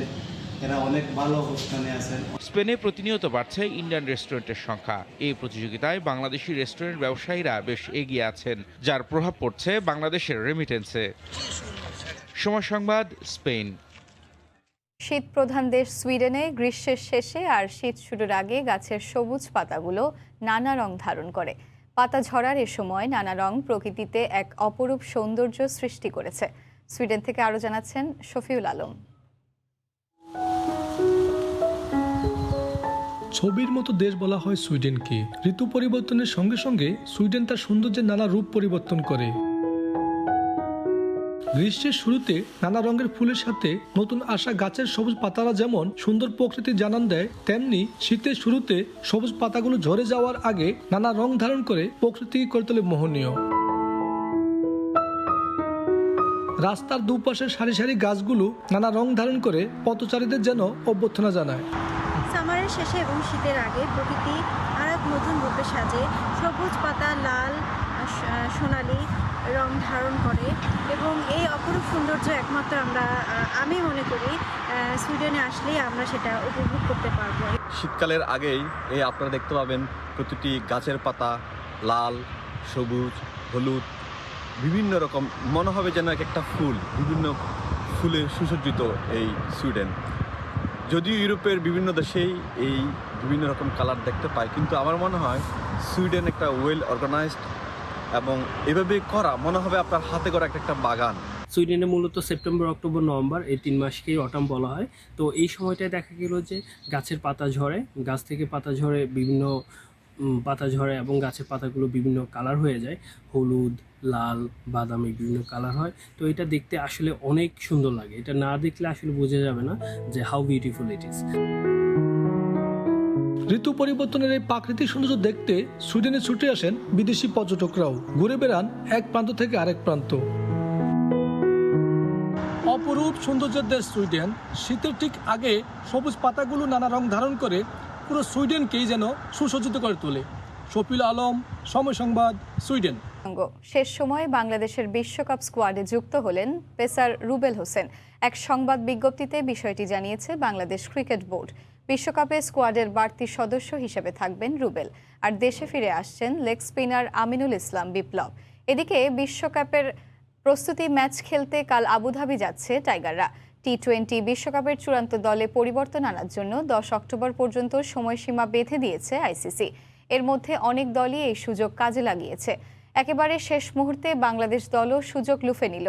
এরা অনেক ভালো অবস্থানে আছেন। স্পেনে প্রতিনিয়ত বাড়ছে ইন্ডিয়ান রেস্টুরেন্টের সংখ্যা। এই প্রতিযোগিতায় বাংলাদেশি রেস্টুরেন্ট ব্যবসায়ীরা বেশ এগিয়ে আছেন, যার প্রভাব পড়ছে বাংলাদেশের রেমিটেন্সে। সময় সংবাদ, স্পেন। শীত প্রধান দেশ সুইডেনে গ্রীষ্মের শেষে আর শীত শুরুর আগে গাছের সবুজ পাতাগুলো নানা রং ধারণ করে। পাতা ঝরার এ সময় নানা রং প্রকৃতিতে এক অপরূপ সৌন্দর্য সৃষ্টি করেছে। সুইডেন থেকে আরও জানাচ্ছেন শফিউল আলম। ছবির মতো দেশ বলা হয় সুইডেনকে। ঋতু পরিবর্তনের সঙ্গে সঙ্গে সুইডেন তার সৌন্দর্যের নানা রূপ পরিবর্তন করে। গ্রীষ্মের শুরুতে নানা রঙের ফুলের সাথে নতুন আসা গাছের সবুজ পাতারা যেমন সুন্দর প্রকৃতির জানান দেয়, তেমনি শীতের শুরুতে সবুজ পাতাগুলো ঝরে যাওয়ার আগে নানা রং ধারণ করে প্রকৃতি করে তোলে মোহনীয়। রাস্তার দুপাশের সারি সারি গাছগুলো নানা রং ধারণ করে পথচারীদের যেন অভ্যর্থনা জানায়। সামারের শেষে এবং শীতের আগে প্রকৃতি আর এক নতুন রূপে সাজে। সবুজ পাতা লাল, সোনালি রং ধারণ করে এবং এই অপরূপ সৌন্দর্য একমাত্র আমি মনে করি সুইডেনে আসলেই আমরা সেটা উপভোগ করতে পারবো। শীতকালের আগেই আপনারা দেখতে পাবেন প্রতিটি গাছের পাতা লাল, সবুজ, হলুদ, বিভিন্ন রকম, মনে হবে যেন এক একটা ফুল, বিভিন্ন ফুলে সুসজ্জিত এই সুইডেন। যদিও ইউরোপের বিভিন্ন দেশেই এই বিভিন্ন রকম কালার দেখতে পাই, কিন্তু আমার মনে হয় সুইডেন একটা ওয়েল অর্গানাইজড এবং এভাবে করা মনে হবে আপনার হাতে করা একটা বাগান। সুইডেনে মূলত সেপ্টেম্বর, অক্টোবর, নভেম্বর এই 3 মাসকেই অটাম বলা হয়। তো এই সময়টায় দেখা গেল যে গাছের পাতা ঝরে, গাছ থেকে পাতা ঝরে, বিভিন্ন পাতা ঝরে এবং গাছের পাতাগুলো বিভিন্ন কালার হয়ে যায়, হলুদ, লাল, বাদামি বিভিন্ন কালার হয়। তো এটা দেখতে আসলে অনেক সুন্দর লাগে। এটা না দেখলে আসলে বোঝা যাবে না যে হাউ বিউটিফুল ইট ইজ। ঋতু পরিবর্তনের এই প্রাকৃতিক সৌন্দর্য দেখতে সুইডেনে ছুটে আসেন বিদেশি পর্যটকরাও। ঘুরে বেড়ান এক প্রান্ত থেকে আরেক প্রান্ত। অপরূপ সৌন্দর্যের দেশ সুইডেন। শীতের ঠিক আগে সবুজ পাতাগুলো নানা রং ধারণ করে পুরো সুইডেনকেই যেন সুসজ্জিত করে তোলে। শফিউল আলম, সময় সংবাদ, সুইডেন। শেষ সময়ে বাংলাদেশের বিশ্বকাপ স্কোয়াডে যুক্ত হলেন পেসার রুবেল হোসেন। এক সংবাদ বিজ্ঞপ্তিতে বিষয়টি জানিয়েছে বাংলাদেশ ক্রিকেট বোর্ড। বিশ্বকাপে স্কোয়াডের বাড়তি সদস্য হিসেবে থাকবেন রুবেল। আর দেশে ফিরে আসছেন লেগ স্পিনার আমিনুল ইসলাম বিপ্লব। এদিকে বিশ্বকাপের প্রস্তুতি ম্যাচ খেলতে কাল আবুধাবি যাচ্ছে টাইগাররা। টি-20 বিশ্বকাপের চূড়ান্ত দলে পরিবর্তন আনার জন্য 10 অক্টোবর পর্যন্ত সময়সীমা বেঁধে দিয়েছে আইসিসি। এর মধ্যে অনেক দলই এই সুযোগ কাজে লাগিয়েছে। একেবারে শেষ মুহূর্তে বাংলাদেশ দলও সুযোগ লুফে নিল।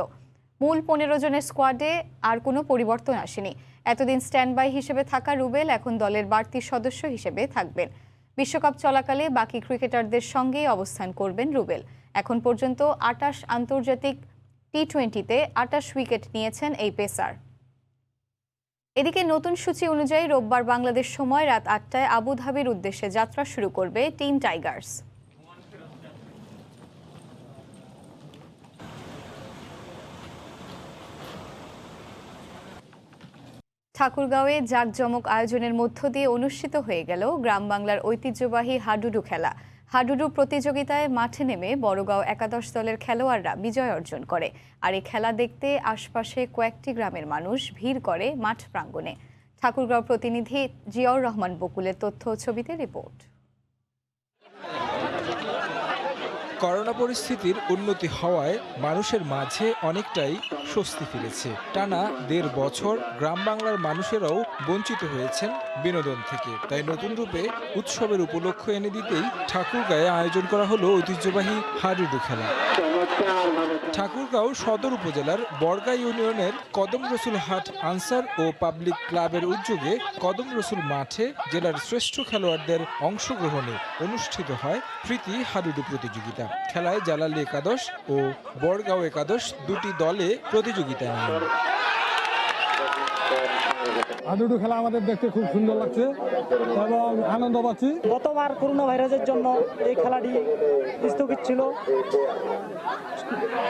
মূল 15 জনের স্কোয়াডে আর কোনো পরিবর্তন আসেনি। এতদিন স্ট্যান্ডবাই হিসেবে থাকা রুবেল এখন দলের বাড়তি সদস্য হিসেবে থাকবেন। বিশ্বকাপ চলাকালে বাকি ক্রিকেটারদের সঙ্গেই অবস্থান করবেন রুবেল। এখন পর্যন্ত 28 আন্তর্জাতিক টি-20তে 28 উইকেট নিয়েছেন এই পেসার। এদিকে নতুন সূচি অনুযায়ী রোববার বাংলাদেশ সময় রাত 8টায় আবুধাবির উদ্দেশ্যে যাত্রা শুরু করবে টিম টাইগার্স। ঠাকুরগাঁওয়ে জাঁকজমক আয়োজনের মধ্য দিয়ে অনুষ্ঠিত হয়ে গেল গ্রাম বাংলার ঐতিহ্যবাহী হাডুডু খেলা। হাডুডু প্রতিযোগিতায় মাঠে নেমে বড়গাঁও একাদশ দলের খেলোয়াড়রা বিজয় অর্জন করে। আর এই খেলা দেখতে আশপাশে কয়েকটি গ্রামের মানুষ ভিড় করে মাঠ প্রাঙ্গণে। ঠাকুরগাঁও প্রতিনিধি জিয়াউর রহমান বকুলের তথ্য ও ছবিতে রিপোর্ট। করোনা পরিস্থিতির উন্নতি হওয়ায় মানুষের মাঝে অনেকটাই স্বস্তি ফিরেছে। টানা ১.৫ বছর গ্রাম বাংলার মানুষেরাও বঞ্চিত হয়েছেন বিনোদন থেকে। তাই নতুন রূপে উৎসবের উপলক্ষ এনে দিতেই ঠাকুরগাঁয়ে আয়োজন করা হলো ঐতিহ্যবাহী হাডুডু খেলা। ঠাকুরগাঁও সদর উপজেলার বর্গা ইউনিয়নের কদম রসুল হাট আনসার ও পাবলিক ক্লাবের উদ্যোগে কদম রসুল মাঠে জেলার শ্রেষ্ঠ খেলোয়াড়দের অংশগ্রহণে অনুষ্ঠিত হয় প্রীতি হাডুডু প্রতিযোগিতা। খেলায় জালালি একাদশ ও বড়গাঁও একাদশ দুটি দলে প্রতিযোগিতায় নামে। হাডুডু খেলা আমাদের দেখতে খুব সুন্দর লাগছে এবং আনন্দ পাচ্ছি। গতবার করোনা ভাইরাসের জন্য এই খেলাটি স্থগিত ছিল,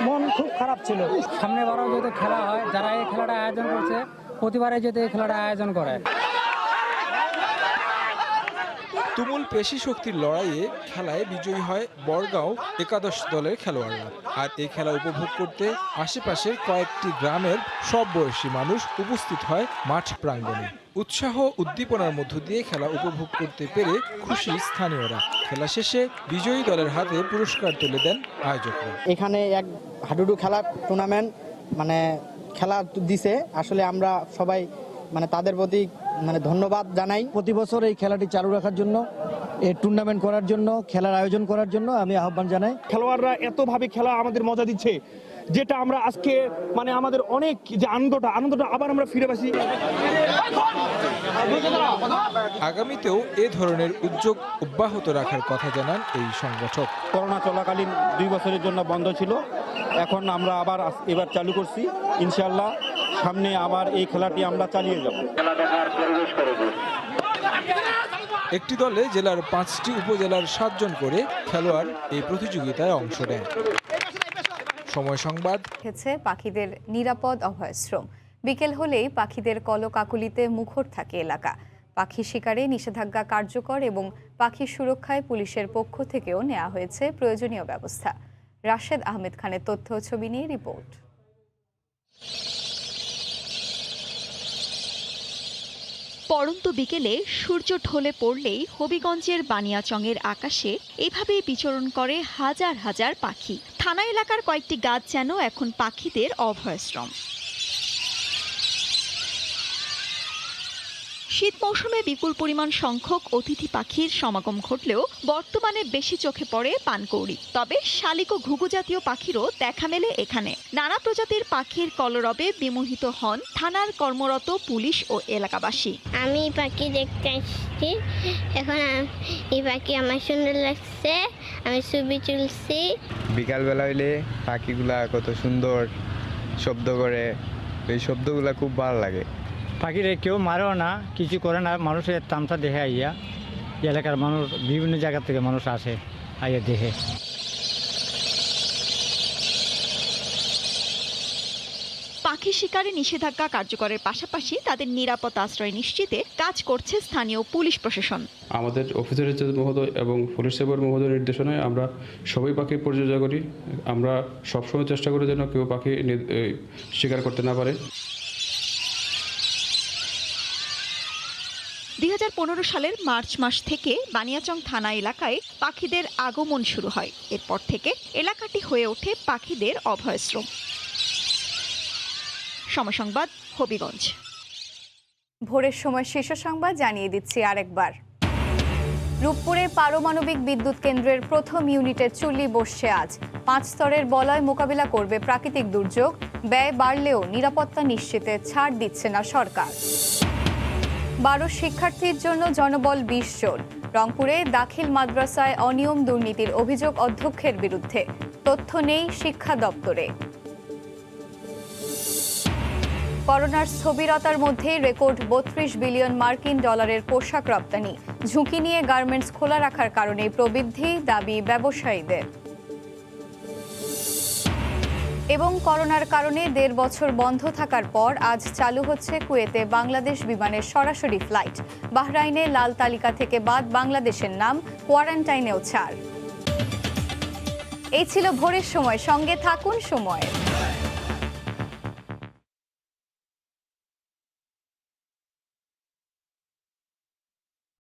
মন খুব খারাপ ছিল। সামনেবারও যদি খেলা হয়, যারা এই খেলাটা আয়োজন করছে প্রতিবারে যদি এই খেলাটা আয়োজন করে। তুমুল পেশি শক্তির লড়াইয়ে খেলায় বিজয়ী হয় বড়গাঁও একাদশ দলের খেলোয়াড়রা। আর এই খেলা উপভোগ করতে আশেপাশের কয়েকটি গ্রামের সব বয়সী মানুষ উপস্থিত হয় মাঠ প্রাঙ্গণে। উৎসাহ উদ্দীপনার মধ্য দিয়ে খেলা উপভোগ করতে পেরে খুশি স্থানীয়রা। খেলা শেষে বিজয়ী দলের হাতে পুরস্কার তুলে দেন আয়োজকরা। এখানে এক হাডুডু খেলা টুর্নামেন্ট খেলা দিছে, আসলে আমরা সবাই তাদের প্রতি ধন্যবাদ জানাই। প্রতি বছর এই খেলাটি চালু রাখার জন্য, এই টুর্নামেন্ট করার জন্য, খেলার আয়োজন করার জন্য আমি আহ্বান জানাই। খেলোয়াড়রা এতভাবে খেলা আমাদের মজা দিচ্ছে, যেটা আমরা আজকে আমাদের অনেক যে আনন্দটা আবার আমরা ফিরে পাচ্ছি। আগামীতেও এ ধরনের উদ্যোগ অব্যাহত রাখার কথা জানান এই সংগঠক। করোনা চলাকালীন 2 বছরের জন্য বন্ধ ছিল, এখন আমরা আবার এবার চালু করছি। ইনশাআল্লাহ সামনে আবার এই খেলাটি আমরা চালিয়ে যাব। একটি দলে জেলার 5টি উপজেলার 7 জন করে খেলোয়াড় এই প্রতিযোগিতায় অংশ নেয়। সময় সংবাদ। পাখিদের নিরাপদ অভয়াশ্রম। বিকেল হলেই পাখিদের কলকাকলিতে মুখর থাকে এলাকা। পাখি শিকারে নিষেধাজ্ঞা কার্যকর এবং পাখি সুরক্ষায় পুলিশের পক্ষ থেকেও নেওয়া হয়েছে প্রয়োজনীয় ব্যবস্থা। রাশেদ আহমেদ খানের তথ্য ছবি নিয়ে রিপোর্ট। পড়ন্ত বিকেলে সূর্য ঢলে পড়লেই হবিগঞ্জের বানিয়াচংয়ের আকাশে এভাবেই বিচরণ করে হাজার হাজার পাখি। থানা এলাকার কয়েকটি গাছ যেন এখন পাখিদের অভয়াশ্রম। শীত মৌসুমে বিপুল পরিমাণ সংখ্যক অতিথি পাখির সমাগম ঘটলেও বর্তমানে বেশি চোখে পড়ে পানকৌড়ি। তবে শালিক ও ঘুঘু জাতীয় পাখিরও দেখা মেলে এখানে। নানা প্রজাতির পাখির কলরবে বিমোহিত হন থানার কর্মরত পুলিশ ও এলাকাবাসী। আমি পাখি দেখতে আসছি, এখন এই পাখি আমার সুন্দর লাগছে, আমি ছবি তুলছি। বিকালবেলা হইলে পাখিগুলা কত সুন্দর শব্দ করে, এই শব্দগুলা খুব ভালো লাগে। পাখিরে কেউ মারেও না, কিছু করে না, মানুষের তামসা দেখে আইয়া এলাকার মানুষ বিভিন্ন জায়গা থেকে মানুষ আসে আইয়া দেখে। পাখি শিকারে নিষেধাজ্ঞা কার্যকরের পাশাপাশি তাদের নিরাপদ আশ্রয় নিশ্চিতে কাজ করছে স্থানীয় পুলিশ প্রশাসন। আমাদের অফিসার মহোদয় এবং পুলিশ সুপার মহোদয়ের নির্দেশনায় আমরা সবাই পাখি পরিচর্যা করি। আমরা সবসময় চেষ্টা করি যেন কেউ পাখি শিকার করতে না পারে। 2015 সালের মার্চ মাস থেকে বানিয়াচং থানা এলাকায় পাখিদের আগমন শুরু হয়। এরপর থেকে এলাকাটি হয়ে ওঠে পাখিদের অভয়াশ্রম। সময় সংবাদ, হবিগঞ্জ। ভোরের সময় শীর্ষ সংবাদ জানিয়ে দিচ্ছি আরেকবার। রূপপুরে পারমাণবিক বিদ্যুৎ কেন্দ্রের প্রথম ইউনিটের চুল্লি বসছে আজ। 5 স্তরের বলয় মোকাবিলা করবে প্রাকৃতিক দুর্যোগ। ব্যয় বাড়লেও নিরাপত্তা নিশ্চিতে ছাড় দিচ্ছে না সরকার। 12 শিক্ষার্থীর জন্য জনবল 20 জন। রংপুরে দাখিল মাদ্রাসায় অনিয়ম দুর্নীতির অভিযোগ অধ্যক্ষের বিরুদ্ধে। তথ্য নেই শিক্ষা দপ্তরে। করোনার স্থবিরতার মধ্যে রেকর্ড 32 বিলিয়ন মার্কিন ডলারের পোশাক রপ্তানি। ঝুঁকি নিয়ে গার্মেন্টস খোলা রাখার কারণে প্রবৃদ্ধি, দাবি ব্যবসায়ীদের। এবং করোনার কারণে 1.5 বছর বন্ধ থাকার পর আজ চালু হচ্ছে কুয়েতে বাংলাদেশ বিমানের সরাসরি ফ্লাইট। বাহরাইনে লাল তালিকা থেকে বাদ বাংলাদেশের নাম, কোয়ারেন্টাইনেও ছাড়। এই ছিল ভোরের সময়, সঙ্গে থাকুন সময়।